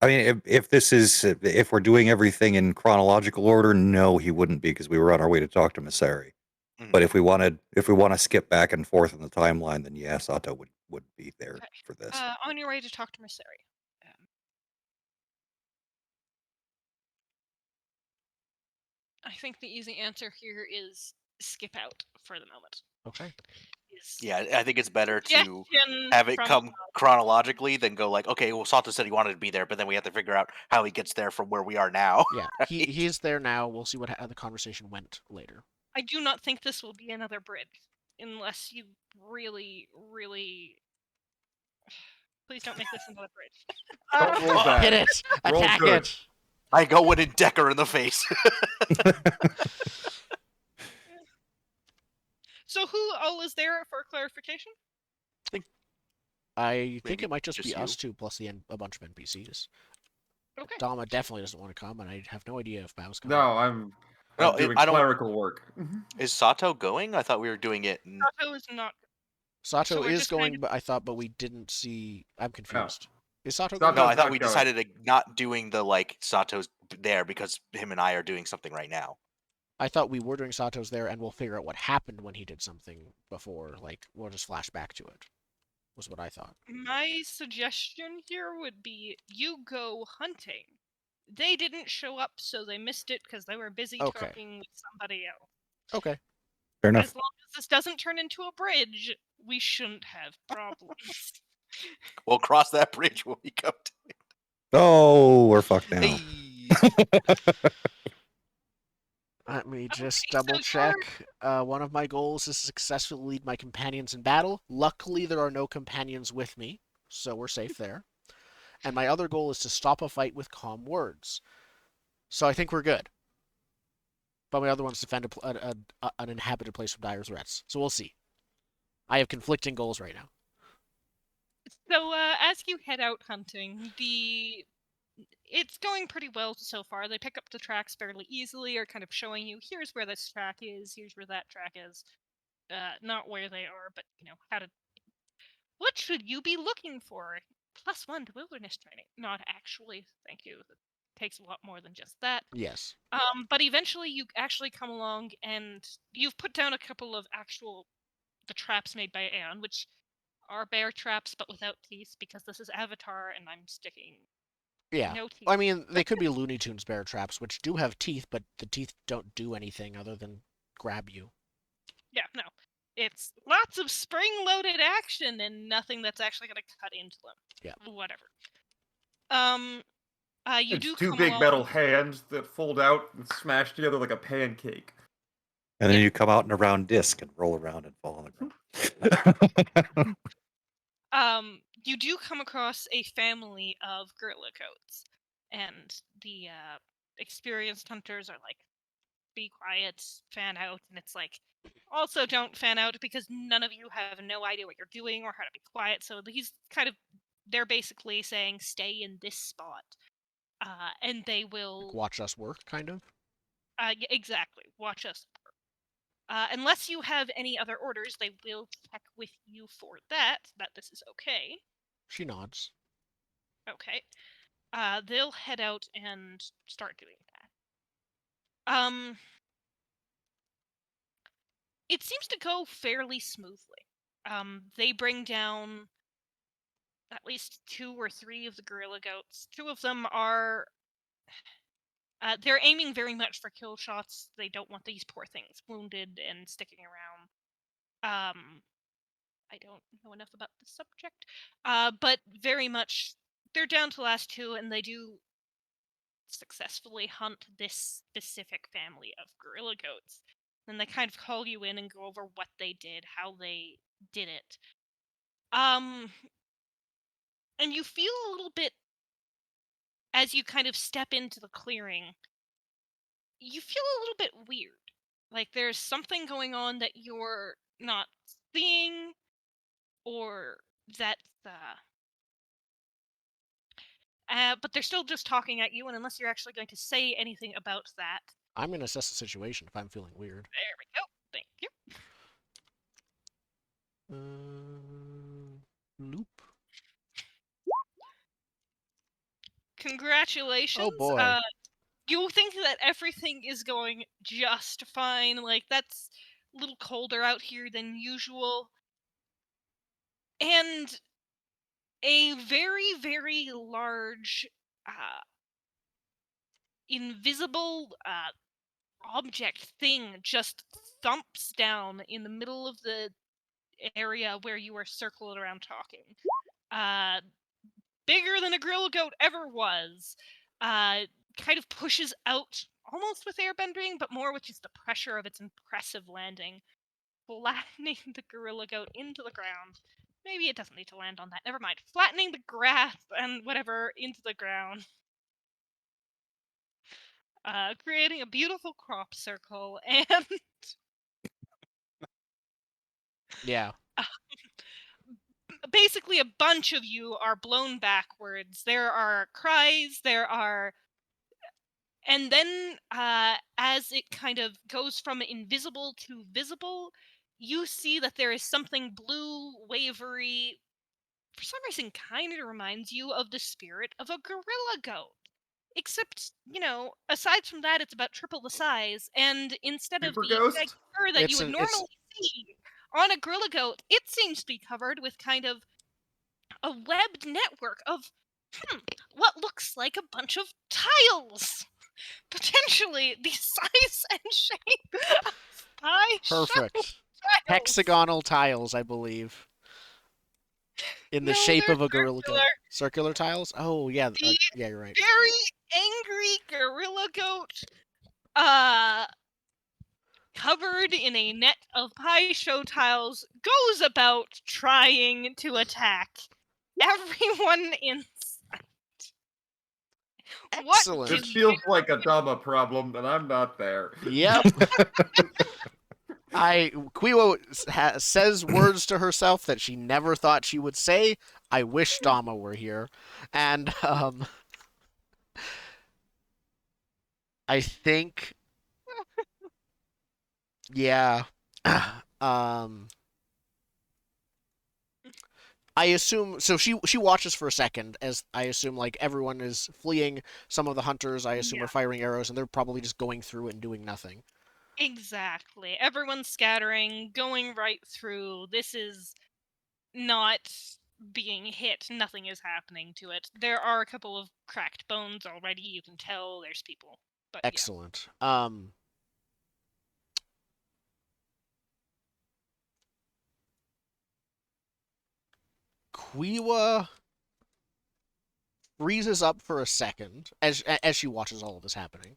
I mean, if we're doing everything in chronological order, no, he wouldn't be because we were on our way to talk to Masari. Mhm. But if we want to skip back and forth in the timeline, then yeah, Sato would be there Okay. for this. On your way to talk to Marissa. I think the easy answer here is skip out for the moment. Okay. Yeah, I think it's better to Suggestion have it from come chronologically than go like, okay, well, Sato said he wanted to be there, but then we have to figure out how he gets there from where we are now. Yeah, he's there now. We'll see how the conversation went later. I do not think this will be another bridge, unless you really, really. Please don't make this another bridge. Don't roll bad. Hit it! Roll Attack good. it! I go one in Decker in the face. So who all is there for clarification? I think Maybe it might just just be us you. two plus a bunch of NPCs. Okay. Dama definitely doesn't want to come, and I have no idea if Bao's coming. No, I'm No, doing I don't. clerical work. Is Sato going? I thought we were doing it. Sato is not. Sato So we're is just kind going, of- but we didn't see. I'm confused. Is Sato Sato's No, going? I thought not we going. decided to not doing the like Sato's there because him and I are doing something right now. I thought we were doing Sato's there, and we'll figure out what happened when he did something before. Like we'll just flash back to it. Was what I thought. My suggestion here would be you go hunting. They didn't show up, so they missed it because they were busy Okay. talking with somebody else. Okay. Fair enough. As long as this doesn't turn into a bridge, we shouldn't have problems. We'll cross that bridge when we come to it. Oh, we're fucked now. Hey. Let me just Okay, so double check. One of my goals is to successfully lead my companions in battle. Luckily, there are no companions with me, so we're safe there. And my other goal is to stop a fight with calm words. So I think we're good. But my other one's defend an inhabited place from dire threats. So we'll see. I have conflicting goals right now. So as you head out hunting, it's going pretty well so far. They pick up the tracks fairly easily, are kind of showing you here's where this track is, here's where that track is. Not where they are, but how to. What should you be looking for? +1 to wilderness training. Not actually, thank you. It takes a lot more than just that. Yes. But eventually you actually come along and you've put down a couple of the traps made by Aeon, which are bear traps but without teeth because this is Avatar and I'm sticking Yeah. no teeth. I mean, they could be Looney Tunes bear traps, which do have teeth, but the teeth don't do anything other than grab you. Yeah, no. It's lots of spring-loaded action and nothing that's actually going to cut into them. Yeah. Whatever. You It's do two come big along. metal hands that fold out and smash together like a pancake. And then Yeah. you come out in a round disc and roll around and fall on the ground. You do come across a family of gorilla coats, and the experienced hunters are like, "Be quiet, fan out," and it's like, also don't fan out because none of you have no idea what you're doing or how to be quiet. So they're basically saying, "Stay in this spot," and they will Watch us work, kind of. exactly watch us. Unless you have any other orders, they will check with you for that this is okay. She nods. Okay. They'll head out and start doing that. It seems to go fairly smoothly. They bring down at least 2 or 3 of the gorilla goats. 2 of them are they're aiming very much for kill shots. They don't want these poor things wounded and sticking around. I don't know enough about the subject, but very much they're down to the last 2, and they do successfully hunt this specific family of gorilla goats. Then they kind of call you in and go over what they did, how they did it. And you feel a little bit as you kind of step into the clearing. You feel a little bit weird. Like there's something going on that you're not seeing, or that but they're still just talking at you, and unless you're actually going to say anything about that. I'm going to assess the situation if I'm feeling weird. There we go. Thank you. Loop. Congratulations. Oh boy. You think that everything is going just fine. Like, that's a little colder out here than usual. And a very, very large, invisible, object thing just thumps down in the middle of the area where you are circled around talking. Bigger than a gorilla goat ever was. Kind of pushes out almost with airbending, but more with just the pressure of its impressive landing, flattening the gorilla goat into the ground. Maybe it doesn't need to land on that. Never mind. Flattening the grass and whatever into the ground. Creating a beautiful crop circle, and Yeah. basically a bunch of you are blown backwards. There are cries, and then as it kind of goes from invisible to visible, you see that there is something blue, wavery, for some reason kind of reminds you of the spirit of a gorilla goat. Except, aside from that, it's about triple the size, and instead of Super the Ghost? fur that you It's would an it's normally see on a gorilla goat, it seems to be covered with kind of a webbed network of what looks like a bunch of tiles. Potentially the size and shape of pie shell perfect. tiles. Hexagonal tiles, I believe. In the No, shape they're of a gorilla goat. circular. Circular tiles? Oh, yeah. The Yeah, you're right. very angry gorilla goat, covered in a net of pie show tiles, goes about trying to attack everyone in sight. What do Excellent. This you feels like a Dama problem, and I'm not there. Yep. Quiwo says words to herself that she never thought she would say. I wish Dama were here. And I think yeah. I assume so she watches for a second as I assume like everyone is fleeing, some of the hunters I assume Yeah. are firing arrows and they're probably just going through it and doing nothing. Exactly. Everyone's scattering, going right through. This is not being hit. Nothing is happening to it. There are a couple of cracked bones already. You can tell there's people. But Excellent. Quiwa freezes up for a second as she watches all of this happening.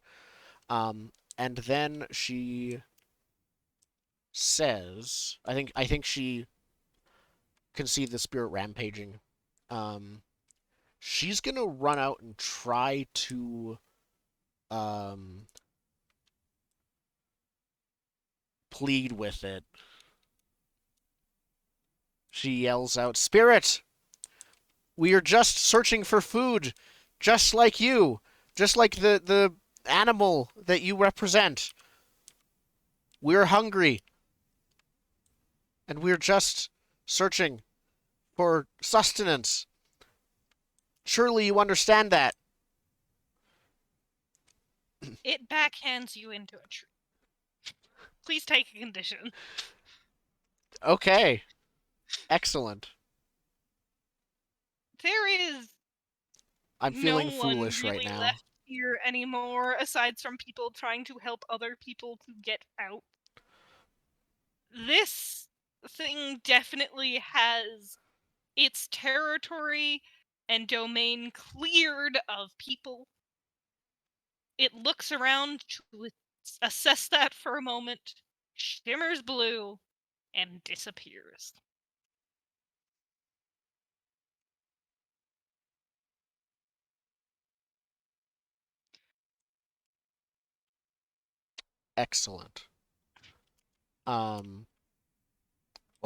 And then she says, I think she can see the spirit rampaging. She's gonna run out and try to plead with it. She yells out, "Spirit! We are just searching for food, just like you, just like the animal that you represent. We're hungry, and we're just searching for sustenance. Surely you understand that. It backhands you into a tree. Please take a condition. Okay. Excellent. There is I'm feeling no one foolish right really now. left here anymore, aside from people trying to help other people to get out. This thing definitely has its territory and domain cleared of people. It looks around to assess that for a moment, shimmers blue, and disappears. Excellent. Well,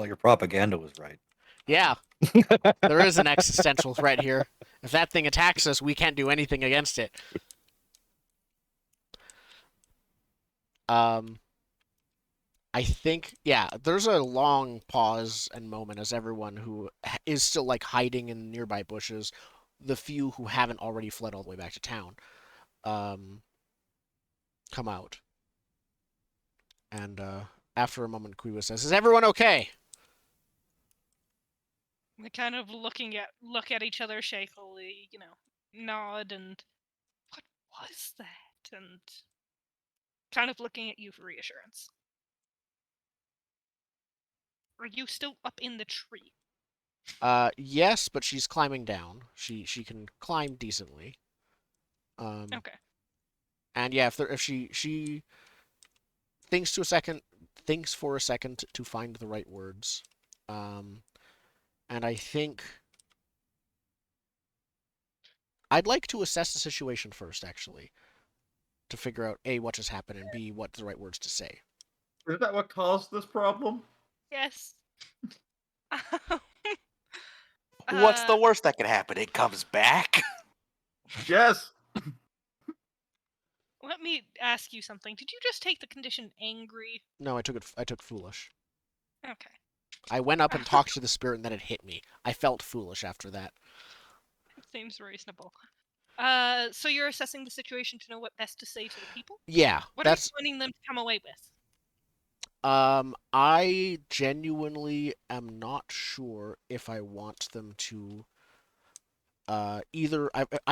your propaganda was right. Yeah, there is an existential threat here. If that thing attacks us, we can't do anything against it. I think, yeah, there's a long pause and moment as everyone who is still like hiding in nearby bushes, the few who haven't already fled all the way back to town, come out. And after a moment, Quiwa says, "Is everyone okay?" They kind of look at each other shakily, nod and what was that? And kind of looking at you for reassurance. Are you still up in the tree? Yes, but she's climbing down. She can climb decently. Okay. And yeah, if she thinks for a second to find the right words, and I think I'd like to assess the situation first, actually, to figure out A, what just happened, and B, what the right words to say. Is that what caused this problem? Yes. What's the worst that can happen? It comes back. Yes. Let me ask you something. Did you just take the condition angry? No, I took foolish. Okay. I went up and talked to the spirit, and then it hit me. I felt foolish after that. Seems reasonable. So you're assessing the situation to know what best to say to the people? Yeah, What that's. are you wanting them to come away with? I genuinely am not sure if I want them to. I'm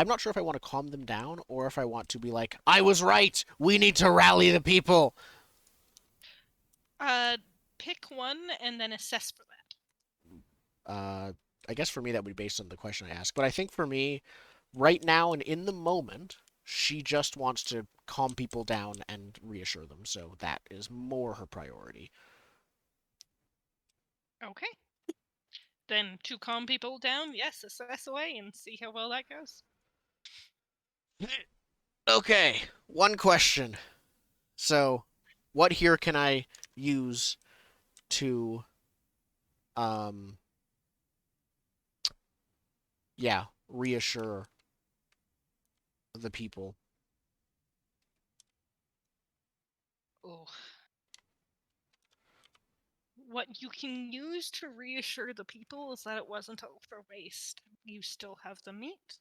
not sure if I want to calm them down or if I want to be like, I was right. We need to rally the people. Pick one and then assess for that. I guess for me that would be based on the question I ask. But I think for me, right now and in the moment, she just wants to calm people down and reassure them. So that is more her priority. Okay. Then to calm people down, yes, assess away and see how well that goes. Okay, one question. So, what here can I use to, reassure the people? Oh. What you can use to reassure the people is that it wasn't all for waste. You still have the meat,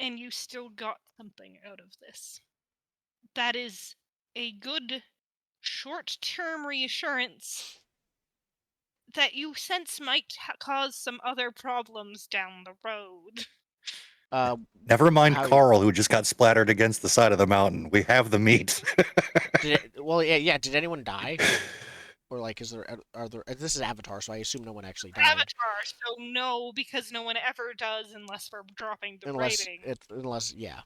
and you still got something out of this. That is a good short-term reassurance that you sense might cause some other problems down the road. Never mind How- Carl, who just got splattered against the side of the mountain. We have the meat. yeah. Did anyone die? Or like, are there? This is Avatar, so I assume no one actually died. Avatar, so no, because no one ever does unless we're dropping the rating. Yeah.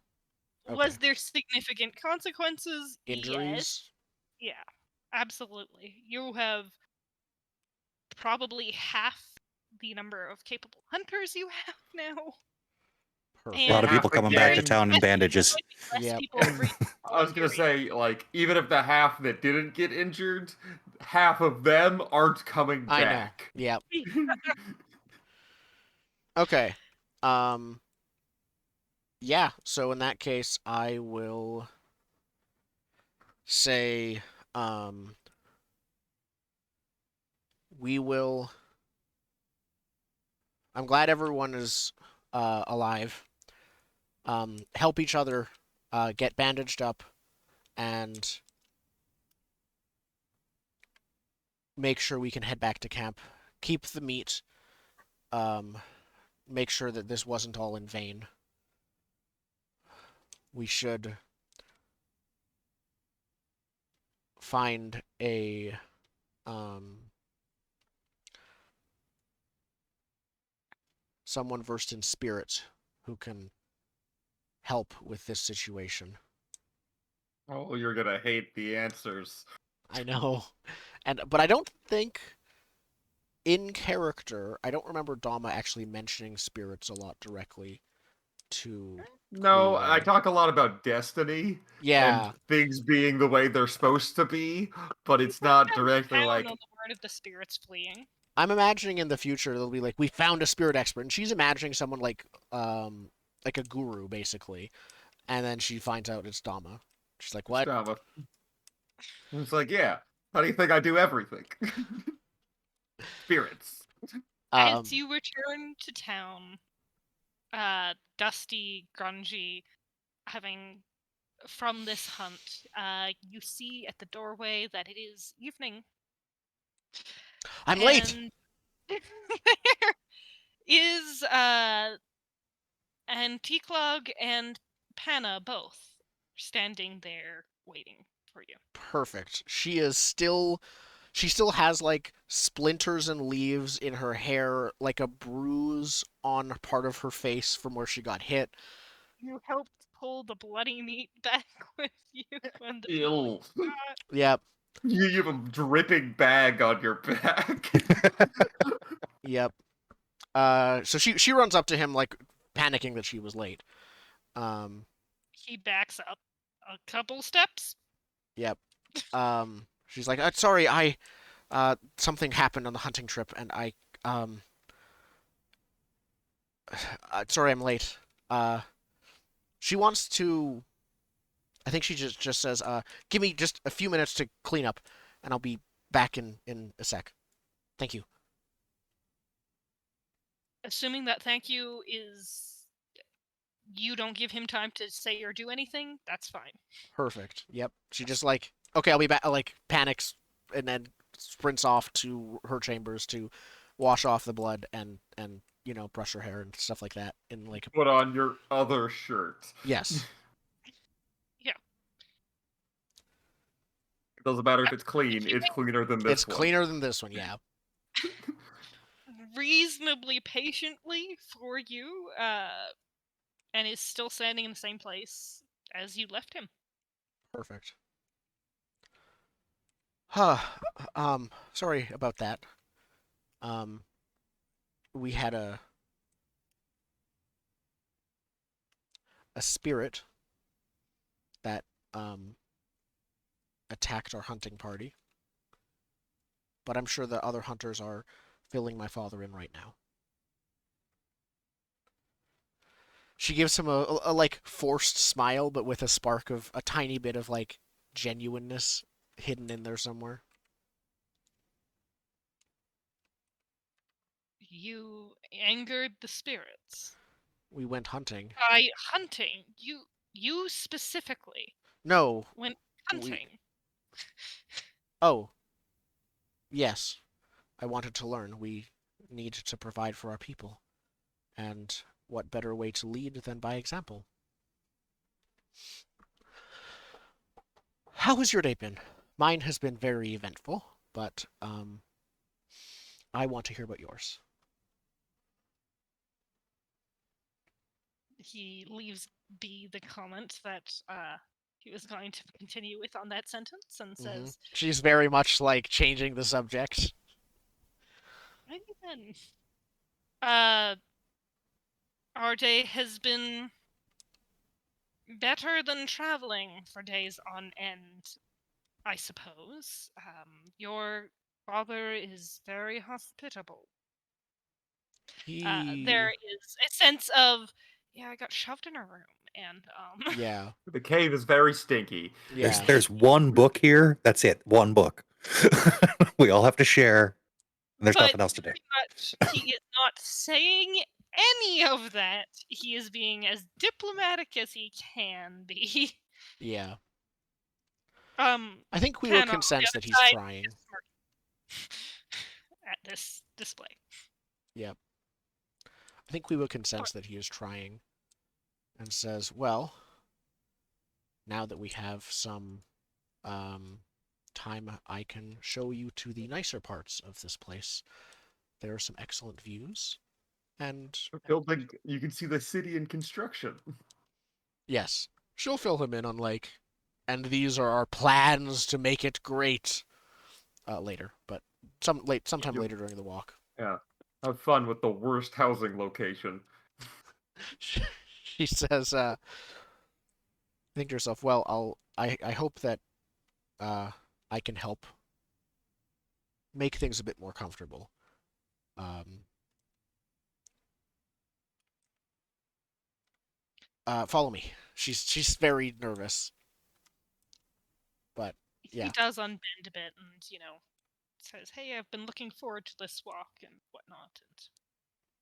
Okay. Was there significant consequences? Injuries? Yes. Yeah, absolutely. You have probably half the number of capable hunters you have now. Perfect. A lot of Half people coming back to again. town in bandages. Less Yep. people every I was gonna say, like, even if the half that didn't get injured, half of them aren't coming I know. back. Yep. Okay. Yeah, so in that case, I will say, we will. I'm glad everyone is alive. Help each other get bandaged up, and make sure we can head back to camp. Keep the meat. Make sure that this wasn't all in vain. We should find a someone versed in spirits who can help with this situation. Oh, you're gonna hate the answers. I know, but I don't think in character, I don't remember Dama actually mentioning spirits a lot directly to No, I Queen. talk a lot about destiny and Yeah, things being the way they're supposed to be, but You it's put not down directly town like on the word of the spirits fleeing. I'm imagining in the future they'll be like, we found a spirit expert, and she's imagining someone like a guru basically, and then she finds out it's Dama. She's like, what? drama. It's like, yeah, how do you think I do everything? Spirits. As you return to town, dusty, grungy, having from this hunt, you see at the doorway that it is evening. I'm late. There is and T-Clog and Panna both standing there waiting for you. Perfect. She still has like splinters and leaves in her hair, like a bruise on part of her face from where she got hit. You helped pull the bloody meat back with you and the Ew. Yep. You have a dripping bag on your back. Yep. So she runs up to him like panicking that she was late. He backs up a couple steps. Yep. She's like, sorry, something happened on the hunting trip, and sorry I'm late. She wants to. I think she just says, give me just a few minutes to clean up, and I'll be back in a sec. Thank you. Assuming that thank you is you don't give him time to say or do anything, that's fine. Perfect. Yep. She just like, okay, I'll be back. Like panics and then sprints off to her chambers to wash off the blood and brush her hair and stuff like that. In like, Put on your other shirt. yes. Yeah. It doesn't matter if it's clean, it's cleaner than this It's one. cleaner than this one. Yeah. Reasonably patiently for you, and is still standing in the same place as you left him. Perfect. Sorry about that. We had a spirit that attacked our hunting party. But I'm sure the other hunters are filling my father in right now. She gives him a like forced smile, but with a spark of a tiny bit of like genuineness hidden in there somewhere. You angered the spirits. We went hunting. By hunting, you specifically No. went hunting. Oh. Yes. I wanted to learn. We need to provide for our people. And what better way to lead than by example? How has your day been? Mine has been very eventful, but I want to hear about yours. He leaves be the comment that he was going to continue with on that sentence and says, She's very much like changing the subject. Maybe then. Our day has been better than traveling for days on end, I suppose. Your father is very hospitable. There is a sense of, yeah, I got shoved in a room, and Yeah. The cave is very stinky. Yeah. There's one book here. That's it. One book. We all have to share. And there's but nothing else to do. he is not saying any of that, he is being as diplomatic as he can be. Yeah. Um, I think we will Ken on the consense other that he's side trying. is smirking at this display. Yep. I think we will consense that he is trying and says, well, now that we have some time, I can show you to the nicer parts of this place. There are some excellent views. And Building, you can see the city in construction. yes, she'll fill him in on like, and these are our plans to make it great later, but sometime You- later during the walk. Yeah. Have fun with the worst housing location. She says, think to herself, well, I hope that I can help make things a bit more comfortable. Follow me. She's very nervous, but He yeah, does unbend a bit and, says, hey, I've been looking forward to this walk and whatnot, and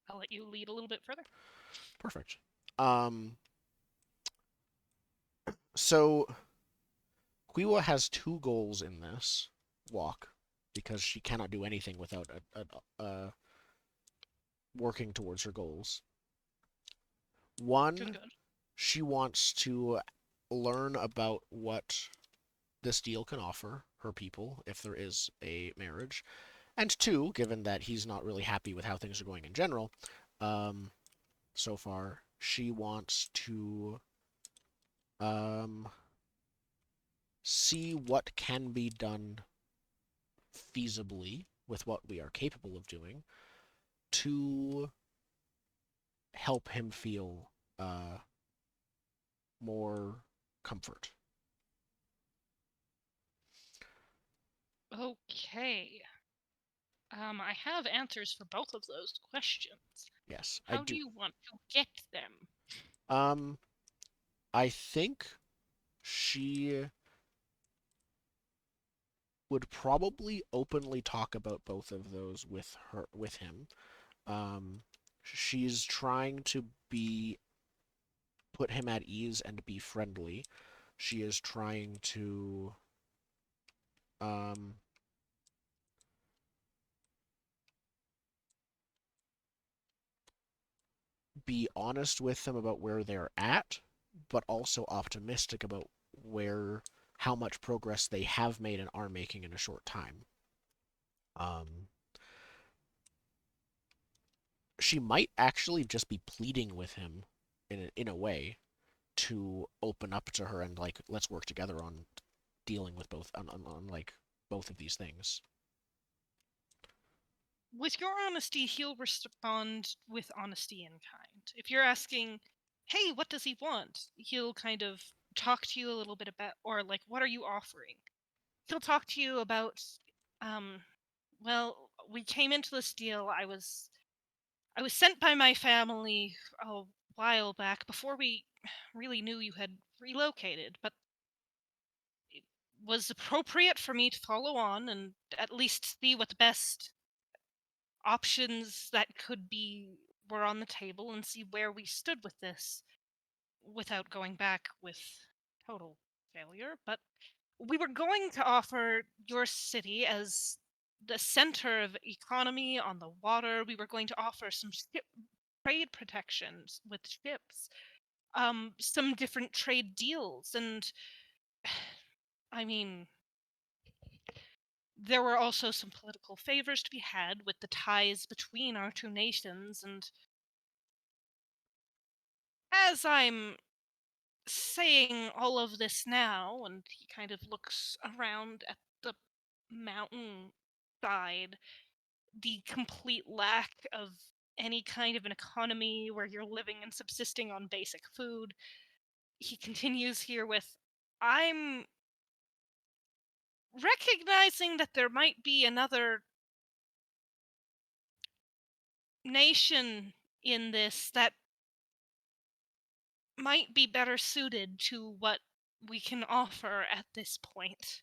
I'll let you lead a little bit further. perfect. So Quiwa has two goals in this walk because she cannot do anything without working towards her goals. One, Good. she wants to learn about what this deal can offer her people if there is a marriage. And two, given that he's not really happy with how things are going in general, so far, she wants to see what can be done feasibly with what we are capable of doing to help him feel more comfort. Okay. I have answers for both of those questions. Yes, I How do do. you want to get them? I think she would probably openly talk about both of those with him. She's trying to put him at ease and be friendly. She is trying to be honest with them about where they're at, but also optimistic about how much progress they have made and are making in a short time. She might actually just be pleading with him in a way to open up to her and like let's work together on dealing with on like both of these things. With your honesty, he'll respond with honesty in kind. If you're asking, hey, what does he want? He'll kind of talk to you a little bit about, or like, what are you offering? He'll talk to you about, well, we came into this deal. I was sent by my family a while back before we really knew you had relocated, but it was appropriate for me to follow on and at least see what the best options that could be were on the table and see where we stood with this without going back with total failure. But we were going to offer your city as the center of economy on the water. We were going to offer some trade protections with ships, some different trade deals, and I mean, there were also some political favors to be had with the ties between our two nations. And as I'm saying all of this now, and he kind of looks around at the mountain side, the complete lack of any kind of an economy where you're living and subsisting on basic food, he continues here with, I'm recognizing that there might be another nation in this that might be better suited to what we can offer at this point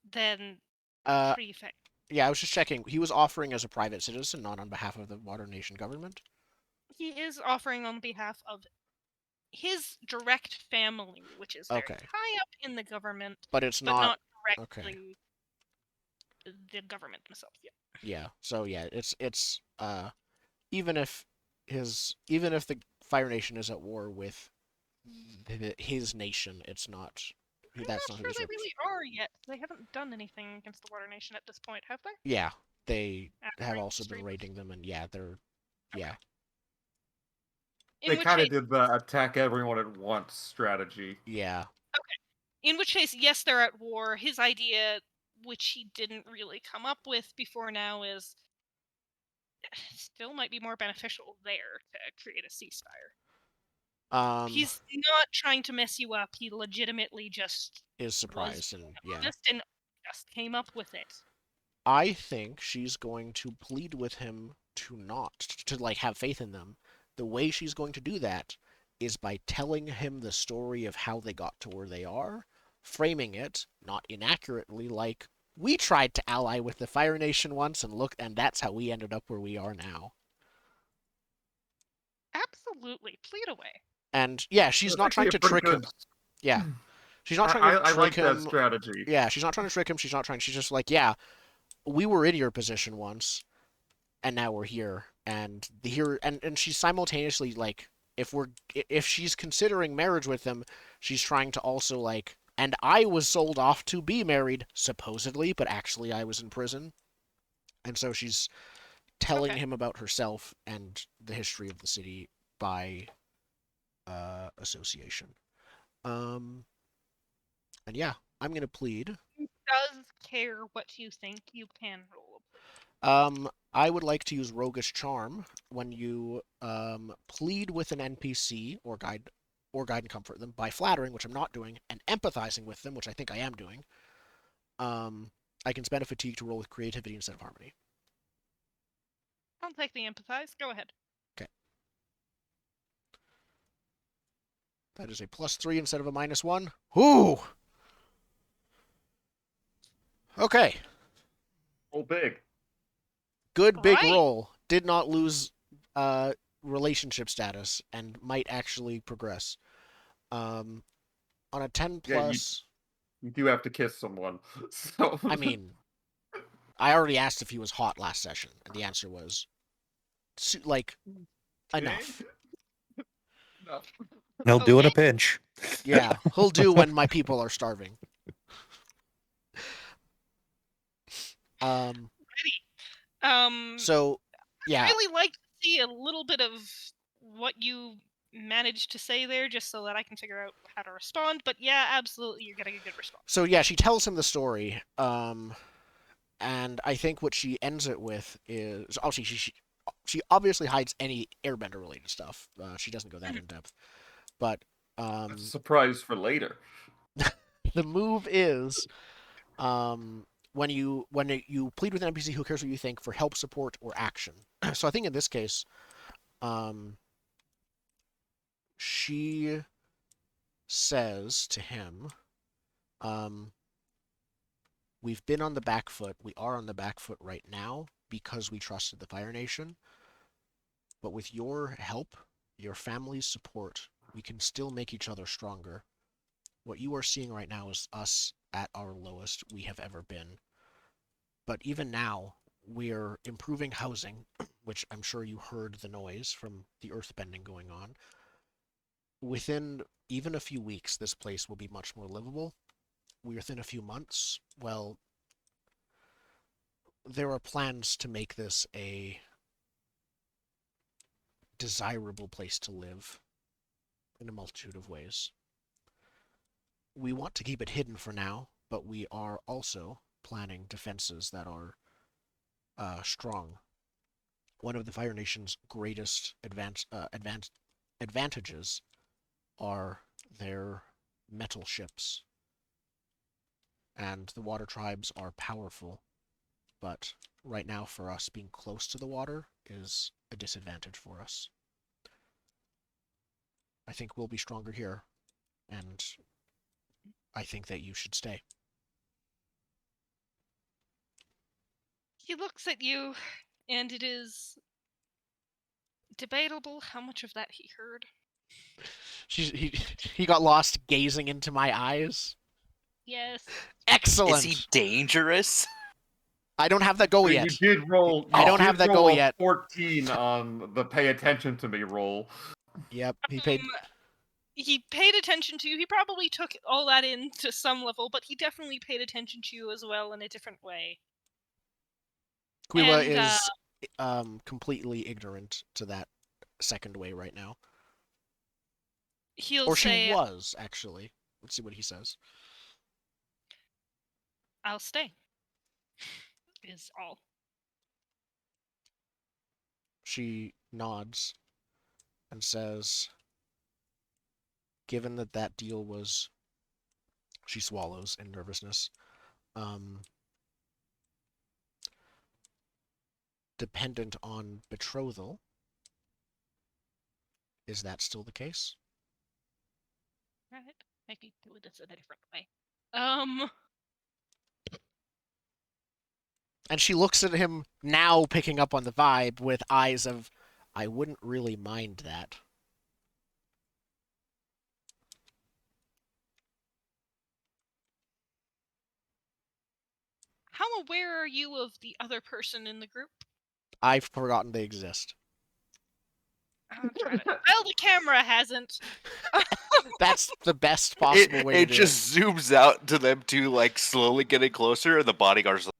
than Uh, prefect. yeah, I was just checking. He was offering as a private citizen, not on behalf of the Water Nation government. he is offering on behalf of his direct family, which is very Okay. high up in the government, But it's but not. not Okay. directly the government themselves. Yeah. Yeah. So yeah, it's even if the Fire Nation is at war with his nation, it's not. I'm That's not not who sure he's they really are yet. They haven't done anything against the Water Nation at this point, have they? Yeah, they After have the also been street- raiding them, and yeah, they're yeah. In They which kind of case, did the attack everyone at once strategy. Yeah. in which case, yes, they're at war. His idea, which he didn't really come up with before now, is still might be more beneficial there to create a ceasefire. He's not trying to mess you up. He legitimately just is surprised and yeah. honest and just came up with it. I think she's going to plead with him to not to like have faith in them. The way she's going to do that is by telling him the story of how they got to where they are, framing it not inaccurately like we tried to ally with the Fire Nation once and that's how we ended up where we are now. Absolutely. Plead away. And yeah, she's That's not actually trying a to pretty trick him. good- Yeah. She's not trying to I trick like that him. strategy. Yeah, she's not trying to trick him. She's just like, yeah, we were in your position once, and now we're here. And she's simultaneously like, if she's considering marriage with him, she's trying to also like, and I was sold off to be married, supposedly, but actually I was in prison. And so she's telling him about herself and the history of the city by association. And yeah, I'm gonna plead. He does care what you think. You can roll. I would like to use Roguish Charm when you plead with an NPC or guide and comfort them by flattering, which I'm not doing, and empathizing with them, which I think I am doing. I can spend a fatigue to roll with creativity instead of harmony. I'll take the empathize. Go ahead. Okay. That is a +3 instead of a -1. Ooh. Okay. Oh, big. Good big Right. roll. Did not lose relationship status and might actually progress. On a 10 Yeah, plus. You do have to kiss someone. So I mean, I already asked if he was hot last session, and the answer was like enough. Enough. He'll do in a Okay. pinch. Yeah, he'll do when my people are starving. So yeah, I'd really like to see a little bit of what you managed to say there, just so that I can figure out how to respond. But yeah, absolutely, you're getting a good response. so yeah, she tells him the story. And I think what she ends it with is obviously she obviously hides any airbender related stuff. She doesn't go that in depth. But That's a surprise for later. the move is when you plead with an NPC who cares what you think for help, support, or action. So I think in this case, she says to him, we've been on the back foot. We are on the back foot right now because we trusted the Fire Nation. But with your help, your family's support, we can still make each other stronger. What you are seeing right now is us at our lowest we have ever been. But even now, we're improving housing, which I'm sure you heard the noise from the earthbending going on. Within even a few weeks, this place will be much more livable. Within a few months, well, there are plans to make this a desirable place to live in a multitude of ways. We want to keep it hidden for now, but we are also planning defenses that are strong. One of the Fire Nation's greatest advantages are their metal ships. And the water tribes are powerful, but right now for us, being close to the water is a disadvantage for us. I think we'll be stronger here, and I think that you should stay. He looks at you, and it is Debatable how much of that he heard. He got lost gazing into my eyes. Yes. Excellent. Is he dangerous? I don't have that goal So yet. you did roll. I don't you have did that goal roll a yet. 14 on the pay attention to me roll. Yep, he paid. He paid attention to you. He probably took all that in to some level, but he definitely paid attention to you as well in a different way. Quiwa And, is completely ignorant to that second way right now. He'll Or say, she was, actually. Let's see what he says. I'll stay. Is all. She nods and says, given that that deal was... She swallows in nervousness. Dependent on betrothal. Is that still the case? Right. Maybe do this in a different way. And she looks at him now, picking up on the vibe with eyes of, I wouldn't really mind that. How aware are you of the other person in the group? I've forgotten they exist. I'm trying to... Well, the camera hasn't. That's the best possible way to It do just zooms out to them two, like, slowly getting closer, and the bodyguard's like,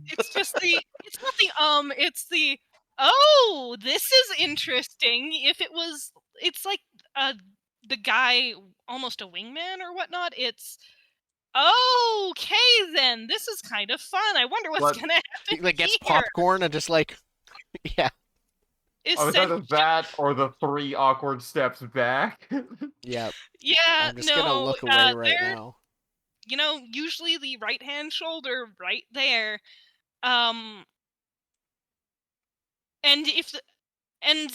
It's just the... It's not the, it's the... Oh, this is interesting. If it was... It's like, the guy, almost a wingman or whatnot. It's... Okay, then. This is kind of fun. I wonder what's What? gonna happen He like gets here. popcorn and just like, yeah, Oh, is either that or the 3 awkward steps back? yeah. Yeah, I'm just gonna look away right now. You know, usually the right-hand shoulder right there. And if the, and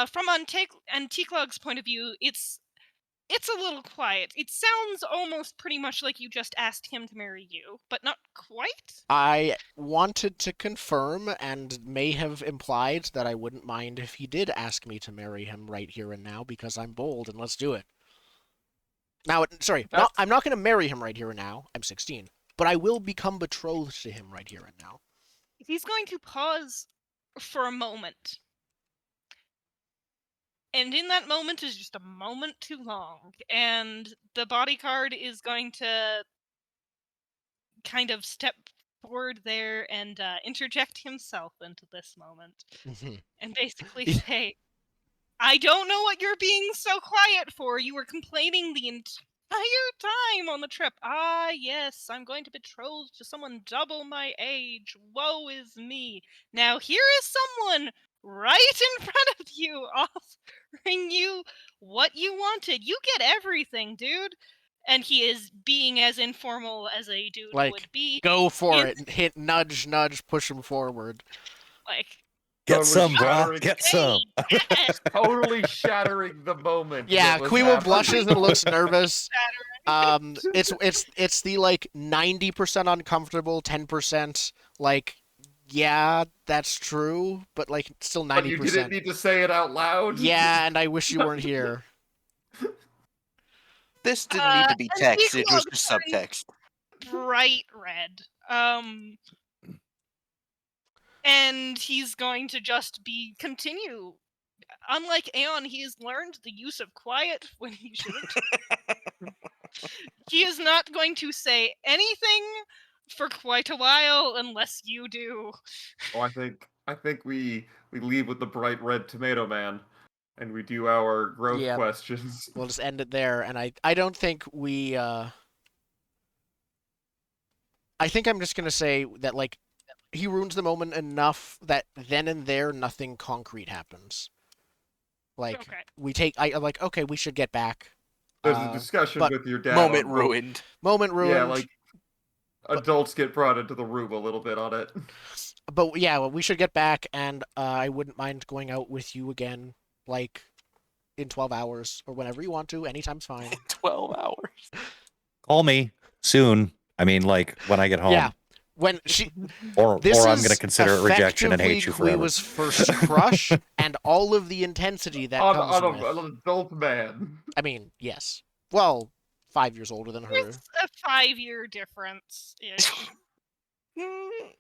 from Antiklog's point of view, it's a little quiet. It sounds almost pretty much like you just asked him to marry you, but not quite. I wanted to confirm and may have implied that I wouldn't mind if he did ask me to marry him right here and now because I'm bold and let's do it. Now, sorry, I'm not going to marry him right here and now. I'm 16. But I will become betrothed to him right here and now. He's going to pause for a moment. And in that moment is just a moment too long. And the bodyguard is going to kind of step forward there and interject himself into this moment. And basically say, I don't know what you're being so quiet for. You were complaining the entire time on the trip. Ah, yes, I'm going to betroth to someone double my age. Woe is me. Now here is someone right in front of you offering you what you wanted. You get everything, dude. And he is being as informal as a dude Like, would be. go for it. Hit, nudge, nudge, push him forward. Like, Get So some, we're bro. shattering- Get some. yes, Totally shattering the moment. Yeah, that was Quiwa happening. blushes and looks nervous. It's the like 90% uncomfortable, 10% like, yeah, that's true, but like still 90%. But you didn't need to say it out loud? Yeah, and I wish you weren't here. this didn't need to be and text, it was Nikolog just turns subtext. bright red. And he's going to just continue. Unlike Aeon, he has learned the use of quiet when he shouldn't. He is not going to say anything for quite a while unless you do. Oh, I think we leave with the bright red tomato man, and we do our growth Yep. questions. We'll just end it there, and I don't think we I think I'm just gonna say that like he ruins the moment enough that then and there nothing concrete happens. Like Okay. I'm like, okay, we should get back. There's a discussion but with your dad. Moment on- ruined. Moment ruined. Yeah, like adults get brought into the room a little bit on it. But yeah, well, we should get back, and I wouldn't mind going out with you again, like in 12 hours or whenever you want to. Anytime's fine. 12 hours. Call me soon. I mean, like when I get home. Yeah, When she, Or this I'm is going to consider it rejection and hate you effectively forever. Guiwa's first crush, and all of the intensity that comes on with. an adult man. I mean, yes. Well, 5 years older than her. It's a 5-year difference.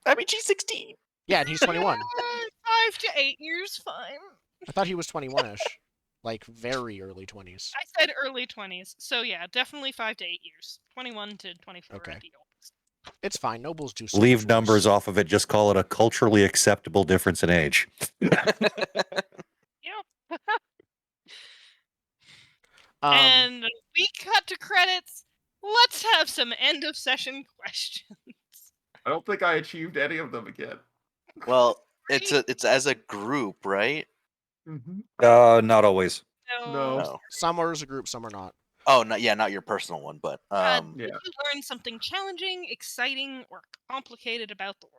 I mean, she's 16. Yeah, and he's 21. 5 to 8 years, fine. I thought he was 21-ish. Like, very early 20s. I said early 20s. So yeah, definitely 5 to 8 years. 21 to 24 Okay. at the oldest. It's fine. Nobles do so Leave much numbers worse. off of it. Just call it a culturally acceptable difference in age. Yep. And we cut to credits. Let's have some end of session questions. I don't think I achieved any of them again. Well, it's as a group, right? Not always. No. No. Some are as a group, some are not. Oh, not your personal one, but Yeah. Did you learn something challenging, exciting, or complicated about the world?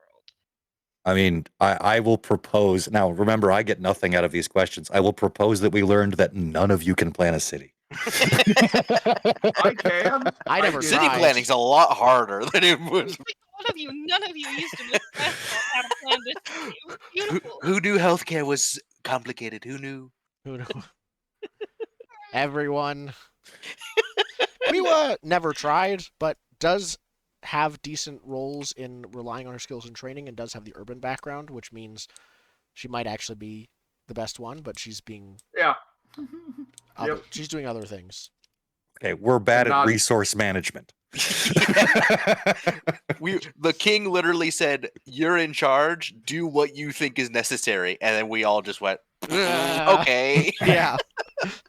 I mean, I will propose. Now, remember, I get nothing out of these questions. I will propose that we learned that none of you can plan a city. I can. I never did. city tried. planning's a lot harder than it was. None of you used to miss how to plan this. It was beautiful. Who knew healthcare was complicated? Who knew? Who knows? Everyone. We never tried, but does have decent roles in relying on her skills and training, and does have the urban background, which means she might actually be the best one, but she's being Yeah. she's doing other things. Okay, we're bad Not- at resource management. The king literally said, "You're in charge. Do what you think is necessary," and then we all just went, "Okay." Yeah.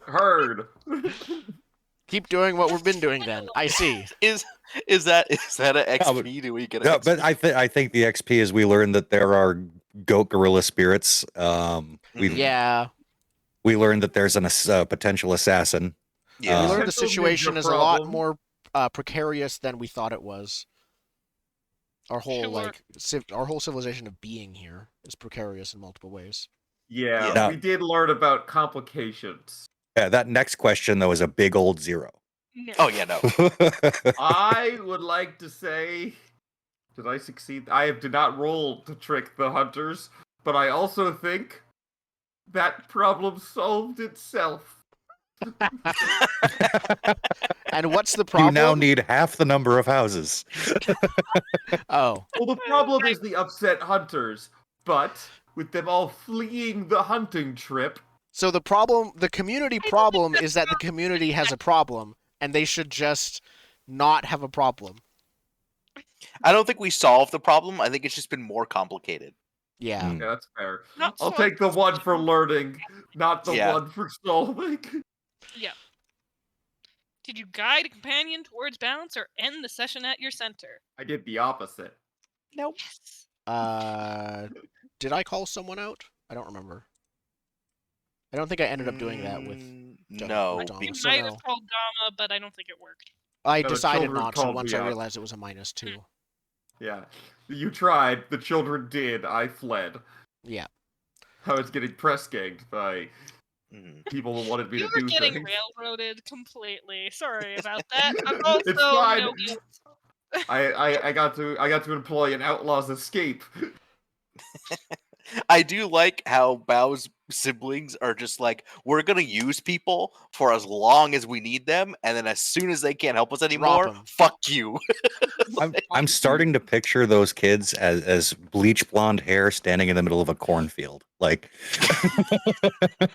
Heard. Keep doing what we've been doing then. I see. Is that an XP? Do we get an No, XP? but I think the XP is we learned that there are goat gorilla spirits. Yeah. We learned that there's a potential assassin. We Yeah. learned the Central situation ninja is a lot problem. more precarious than we thought it was. Our whole Sure. our whole civilization of being here is precarious in multiple ways. Yeah, Yeah. we did learn about complications. Yeah, that next question though is a big old zero. No. Oh yeah, no. I would like to say, did I succeed? I did not roll to trick the hunters, but I also think that problem solved itself. And what's the You problem? now need half the number of houses. Oh. Well, the problem is the upset hunters, but with them all fleeing the hunting trip, So the community problem is that the community has a problem, and they should just not have a problem. I don't think we solved the problem. I think it's just been more complicated. Yeah. Mm. yeah, that's fair. Not I'll solved. take the one for learning, not the Yeah. one for solving. Yeah. Did you guide a companion towards balance or end the session at your center? I did the opposite. Nope. Yes. Did I call someone out? I don't remember. I don't think I ended up doing that with. No. Dom. You So might no. have called Dama, but I don't think it worked. I No, the decided children not to called once me I out. realized it was a -2. Yeah. You tried, the children did, I fled. Yeah. I was getting press ganged by Mhm. people who wanted me You to were do getting things. railroaded completely. Sorry about that. I'm also It's fine. no guilt. I got to employ an outlaw's escape. I do like how Bao's siblings are just like, we're gonna use people for as long as we need them, and then as soon as they can't help us anymore, 'em. fuck you. I'm starting to picture those kids as bleach blonde hair standing in the middle of a cornfield. Like I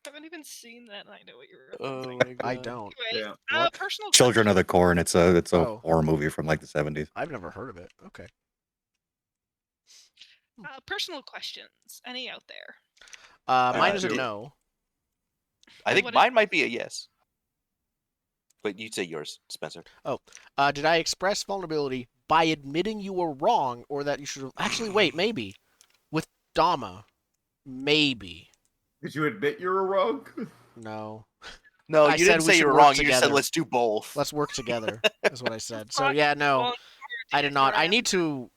haven't even seen that, and I know what you're Oh referencing. my I god. don't. Anyway, Yeah. personal Children of the Corn. It's a Oh. horror movie from like the 70s. I've never heard of it. Okay. personal questions. Any out there? Mine is a yeah. no. I think What is- mine might be a yes. But you'd say yours, Spencer. Did I express vulnerability by admitting you were wrong, or that you should have... Actually, wait, maybe. With Dama. Maybe. Did you admit you were wrong? No. No, I you said didn't we say should you were work wrong. You just together. said let's do both. Let's work together, is what I said. So, Fine. yeah, no. Well, I did not. I Correct. need to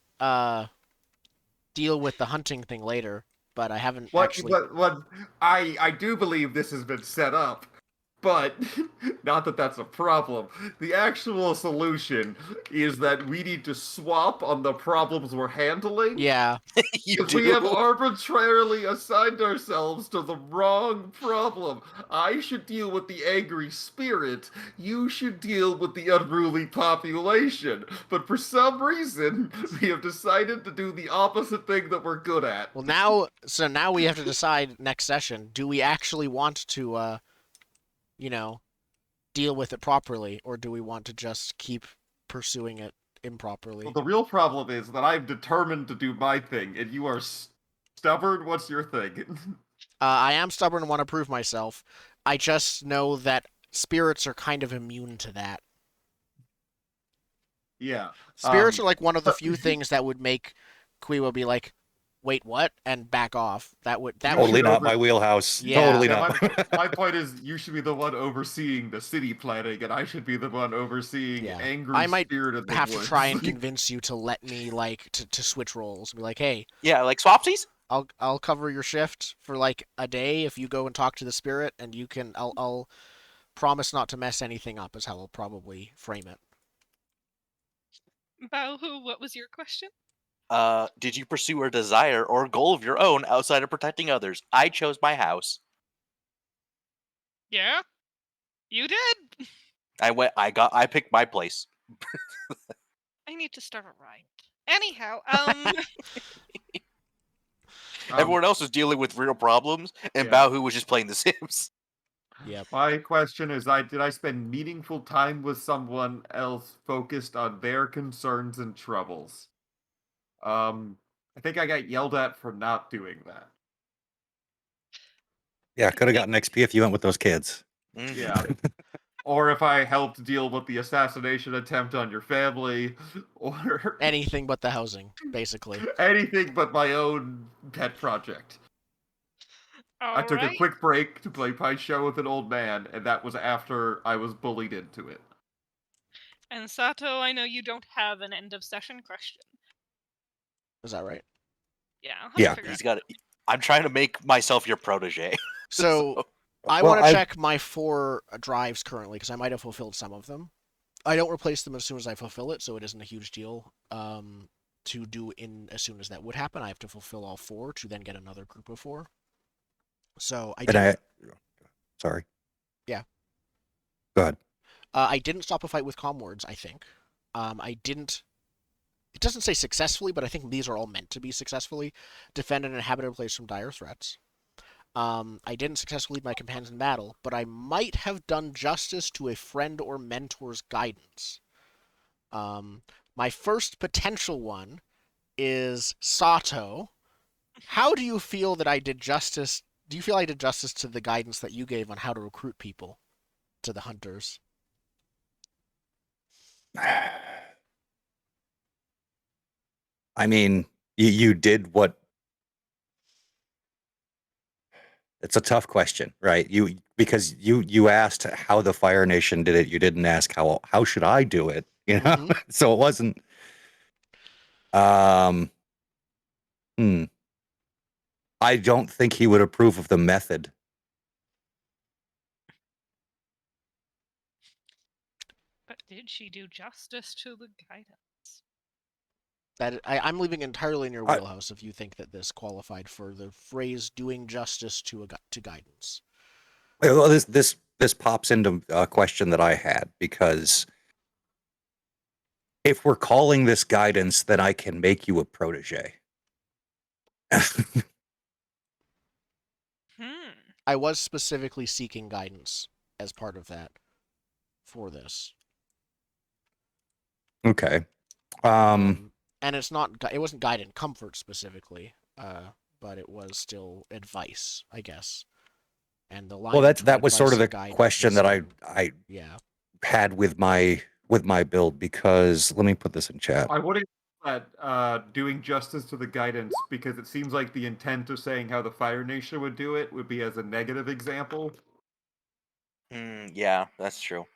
deal with the hunting thing later, but I haven't What? actually... What? I do believe this has been set up. But, not that that's a problem. The actual solution is that we need to swap on the problems we're handling. Yeah. You Because do. we have arbitrarily assigned ourselves to the wrong problem. I should deal with the angry spirit. You should deal with the unruly population. But for some reason, we have decided to do the opposite thing that we're good at. Well, now we have to decide next session. Do we actually want to, deal with it properly, or do we want to just keep pursuing it improperly? Well, the real problem is that I'm determined to do my thing, and you are stubborn. What's your thing? I am stubborn and want to prove myself. I just know that spirits are kind of immune to that. Yeah. Spirits are like one of the few things that would make Quiwa be like, "Wait, what?" and back off. That would Totally not my wheelhouse. Yeah. Totally Yeah, not. my point is, you should be the one overseeing the city planning, and I should be the one overseeing Yeah. angry I might spirit of the have woods. to try and convince you to let me to switch roles. Be like, "Hey, Yeah, like swapsies. I'll cover your shift for like a day if you go and talk to the spirit, and you can I'll promise not to mess anything up." Is how I'll probably frame it. Baohu, what was your question? Did you pursue a desire or a goal of your own outside of protecting others? I chose my house. Yeah, you did. I picked my place. I need to start a riot. Anyhow, Everyone else was dealing with real problems, and Yeah. Baohu was just playing The Sims. Yep. My question is, did I spend meaningful time with someone else focused on their concerns and troubles? I think I got yelled at for not doing that. Yeah, could have gotten XP if you went with those kids. Mhm. Yeah. Or if I helped deal with the assassination attempt on your family, or Anything but the housing, basically. anything but my own pet project. I took a quick break to play Pie Show with an old man, and that was after I was bullied into it. And Sato, I know you don't have an end of session question. Is that right? Yeah, I'll have Yeah. to figure He's out. got. I'm trying to make myself your protege. So I Well, want to I- check my 4 drives currently because I might have fulfilled some of them. I don't replace them as soon as I fulfill it, so it isn't a huge deal to do in as soon as that would happen. I have to fulfill all 4 to then get another group of 4. So Sorry. Yeah. Go ahead. I didn't stop a fight with Comwards, I think. I didn't. It doesn't say successfully, but I think these are all meant to be successfully. Defend an inhabited place from dire threats. I didn't successfully lead my companions in battle, but I might have done justice to a friend or mentor's guidance. My first potential one is Sato. How do you feel that I did justice? Do you feel I did justice to the guidance that you gave on how to recruit people to the hunters? I mean, you did what. It's a tough question, right? Because you asked how the Fire Nation did it. You didn't ask how should I do it, you know? Mhm. So it wasn't. I don't think he would approve of the method. But did she do justice to the guidance? I'm leaving entirely in your I- wheelhouse if you think that this qualified for the phrase "doing justice to guidance." Well, this pops into a question that I had, because if we're calling this guidance, then I can make you a protege. I was specifically seeking guidance as part of that for this. Okay. And it's not. It wasn't guidance, comfort specifically. But it was still advice, I guess. And the line. Well, that between was sort of advice the and guidance question is, that I yeah. had with my build, because let me put this in chat. I wouldn't call that doing justice to the guidance, because it seems like the intent of saying how the Fire Nation would do it would be as a negative example. Yeah, that's true.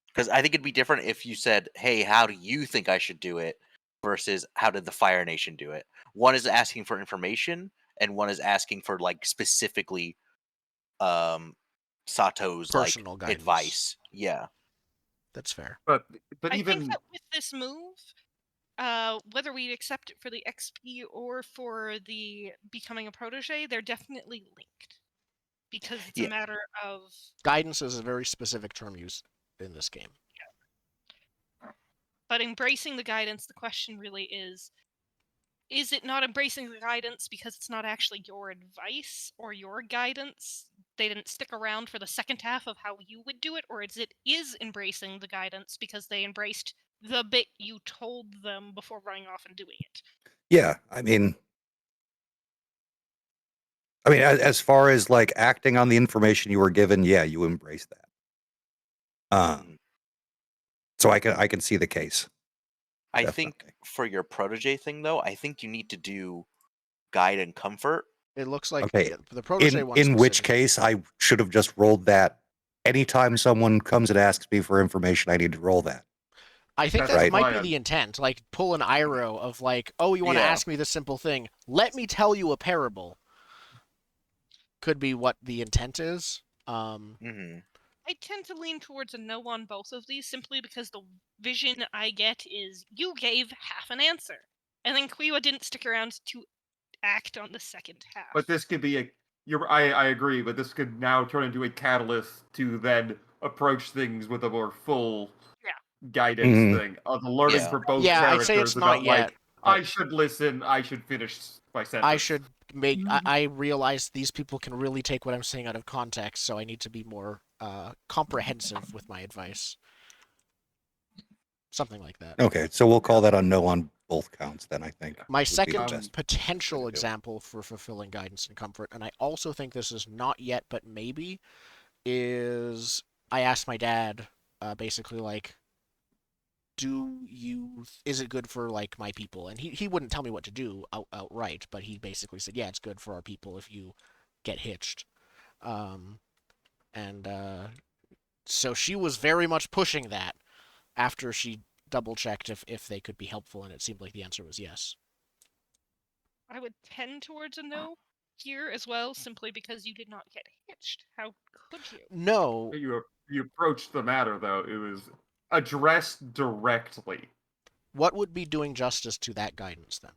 Because I think it'd be different if you said, "Hey, how do you think I should do it?" versus "How did the Fire Nation do it?" One is asking for information, and one is asking for like specifically Sato's Personal like guidance. advice. Yeah. That's fair. But I think even that with this move, whether we accept it for the XP or for the becoming a protege, they're definitely linked. Because it's a Yeah. matter of... Guidance is a very specific term used in this game. But embracing the guidance, the question really is it not embracing the guidance because it's not actually your advice or your guidance? They didn't stick around for the second half of how you would do it, or is embracing the guidance because they embraced the bit you told them before running off and doing it? Yeah, I mean, as far as like acting on the information you were given, yeah, you embrace that. Mhm. So I can see the case. I Definitely. think for your protege thing though, I think you need to do guide and comfort. It looks like Okay, the protege one. In which specifically. case, I should have just rolled that. Anytime someone comes and asks me for information, I need to roll that. I think That's that might why be I'm- the intent. Like, pull an Iro of like, oh, you want to Yeah. ask me this simple thing? Let me tell you a parable. Could be what the intent is. Mhm. I tend to lean towards a no on both of these simply because the vision I get is you gave half an answer. And then Quiwa didn't stick around to act on the second half. But this could be I agree, but this could now turn into a catalyst to then approach things with a more full guidance Mhm. thing of learning Yeah. for both Yeah, I'd characters say it's about not yet, I should listen, I should finish my sentence. I should make. I realize these people can really take what I'm saying out of context, so I need to be more comprehensive with my advice. Something like that. Okay, so we'll call that a no on both counts then, I think. My would be the second best way to potential do it. example for fulfilling guidance and comfort, and I also think this is not yet, but maybe, is I asked my dad, basically like, is it good for like my people? And he wouldn't tell me what to do outright, but he basically said, yeah, it's good for our people if you get hitched. And so she was very much pushing that after she double checked if they could be helpful, and it seemed like the answer was yes. I would tend towards a no here as well, simply because you did not get hitched. How could you? No, You approached the matter though. It was addressed directly. what would be doing justice to that guidance then?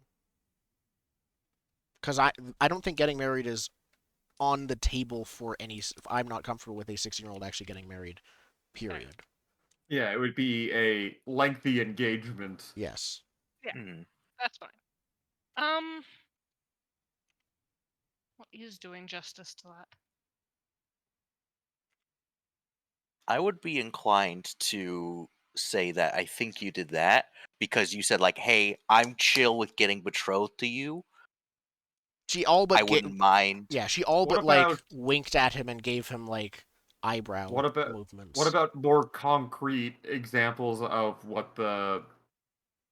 Because I don't think getting married is on the table for any. I'm not comfortable with a 16-year-old actually getting married. Period. Yeah, it would be a lengthy engagement. Yes. Yeah, Mhm. that's fine. What is doing justice to that? I would be inclined to say that I think you did that because you said like, "Hey, I'm chill with getting betrothed to you. She all but I wouldn't mind." yeah, she all What but like about- winked at him and gave him like eyebrow movements. What about more concrete examples of what the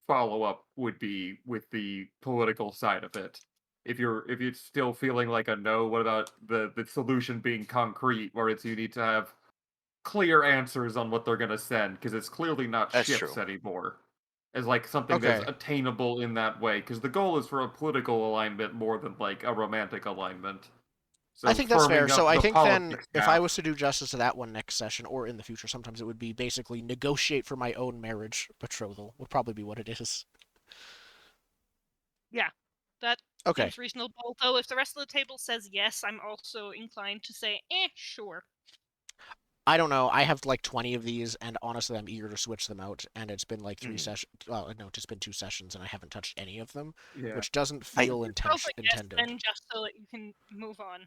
follow-up would be with the political side of it? If you're still feeling like a no, what about the solution being concrete, where it's you need to have clear answers on what they're gonna send, because it's clearly not That's ships true. anymore. As like something that's Okay. attainable in that way, because the goal is for a political alignment more than like a romantic alignment. So I think that's fair. firming So up I the think then, politics if now. I was to do justice to that one next session or in the future, sometimes it would be basically negotiate for my own marriage betrothal. Would probably be what it is. Yeah, that Okay. seems reasonable. Though if the rest of the table says yes, I'm also inclined to say, sure. I don't know. I have like 20 of these, and honestly, I'm eager to switch them out. And it's been like 3 Mhm. sessions. Well, no, it's been 2 sessions, and I haven't touched any of them, Yeah. which doesn't I- feel Sounds like yes, intended. then just so that you can move on.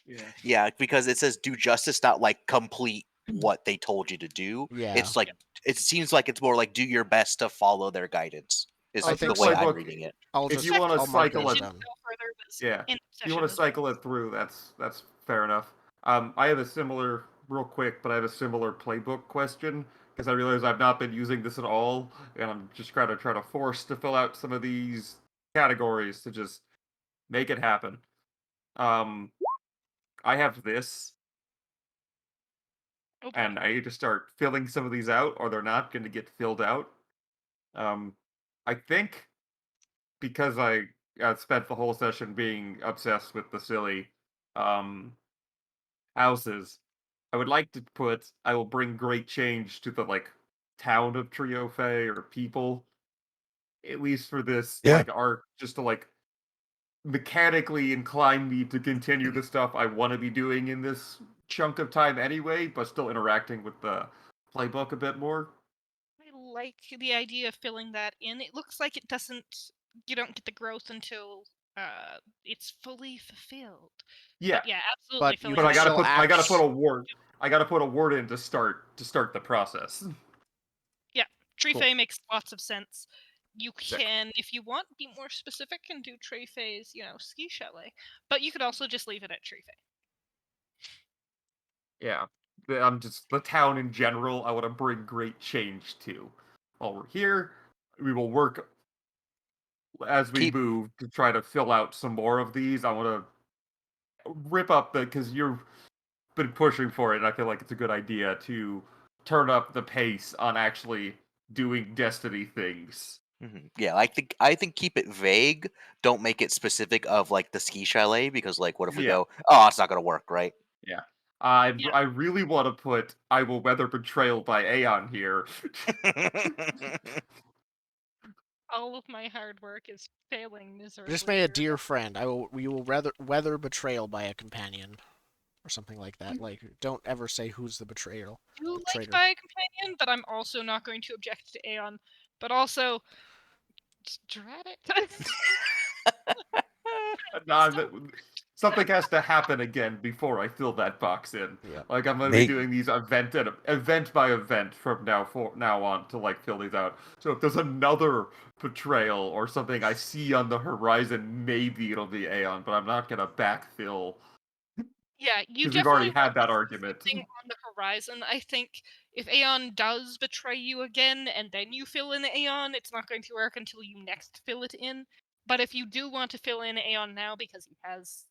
Yeah. Yeah, because it says do justice, not like complete what they told you to do. Yeah. It's like it seems like it's more like do your best to follow their guidance. Is I the think way so. I'm Look, reading it. I'll if just you wanna I'll mark cycle those it- down. Go further, but Yeah. in If you want to session cycle it through, that's fair enough. I have a similar, real quick, but I have a similar playbook question, because I realize I've not been using this at all, and I'm just trying to force to fill out some of these categories to just make it happen. I have this, Oh boy. and I need to start filling some of these out, or they're not going to get filled out. I think because I spent the whole session being obsessed with the silly houses, I would like to put, I will bring great change to the like town of Triofe or people, at least for this Yeah. like arc, just to like mechanically incline me to continue the stuff I want to be doing in this chunk of time anyway, but still interacting with the playbook a bit more. I like the idea of filling that in. It looks like it doesn't. You don't get the growth until it's fully fulfilled. Yeah, But yeah, absolutely But you filling but can that. still I gotta put act. a word. I gotta put a word in to start the process. Yeah, Tree Cool. Fae makes lots of sense. You Sick. can, if you want, be more specific and do Tree Fae's, ski chalet. But you could also just leave it at Tree Fae. Yeah, I'm just the town in general. I want to bring great change to. While we're here, we will work as we Keep move to try to fill out some more of these. I want to rip up because you've been pushing for it, and I feel like it's a good idea to turn up the pace on actually doing Destiny things. Yeah, I think keep it vague. Don't make it specific of like the ski chalet because like what if we Yeah. go, oh, it's not gonna work, right? Yeah. Yeah. I really want to put I will weather betrayal by Aeon here. All of my hard work is failing miserably. Just made a here. dear friend. We will rather weather betrayal by a companion, or something like that. Like, don't ever say who's the betrayal. I do The like traitor. by a companion, but I'm also not going to object to Aeon. But also, drat it. Something has to happen again before I fill that box in. Yeah. Like I'm gonna be doing these event by event from now on to like fill these out. So if there's another betrayal or something I see on the horizon, maybe it'll be Aeon, but I'm not gonna backfill Yeah, you because we've already definitely had want that to see argument. something on the horizon. I think if Aeon does betray you again and then you fill in Aeon, it's not going to work until you next fill it in. But if you do want to fill in Aeon now because he has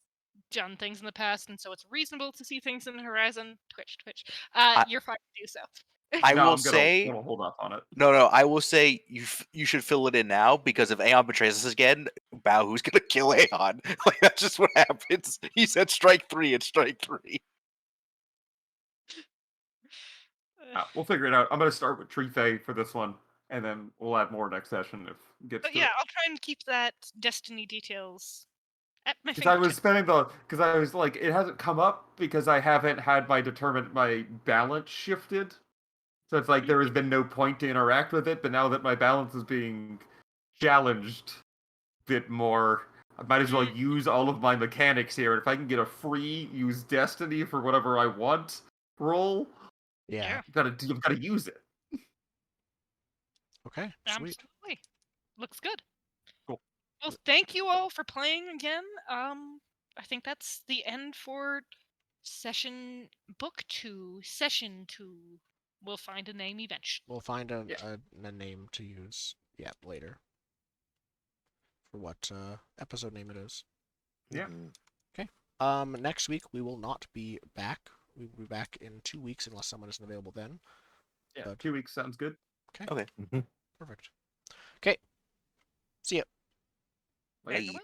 done things in the past and so it's reasonable to see things in the horizon, Twitch, I, you're fine to do so. I No, will I'm gonna say hold off on it. no, I will say you should fill it in now because if Aeon betrays us again, Baohu's gonna kill Aeon. Like that's just what happens. He said strike 3, it's strike 3. We'll figure it out. I'm gonna start with Tree Fae for this one, and then we'll add more next session if it gets But to yeah, it. I'll try and keep that Destiny details at my Because I was fingertips. spending because I was like, it hasn't come up because I haven't had my balance shifted. So it's like there has been no point to interact with it. But now that my balance is being challenged a bit more, I might as well use all of my mechanics here. And if I can get a free use Destiny for whatever I want roll, Yeah. you've gotta use it. Okay. Sweet. Absolutely. Looks good. Cool. Well, thank you all for playing again. I think that's the end for book 2, session 2. We'll find a name eventually. We'll find a, Yeah. a name to use. Yeah, later. For what episode name it is. Yeah. Okay. Next week we will not be back. We will be back in 2 weeks unless someone isn't available then. Yeah. But 2 weeks sounds good. Okay. perfect. Okay. See ya. Later. Bye.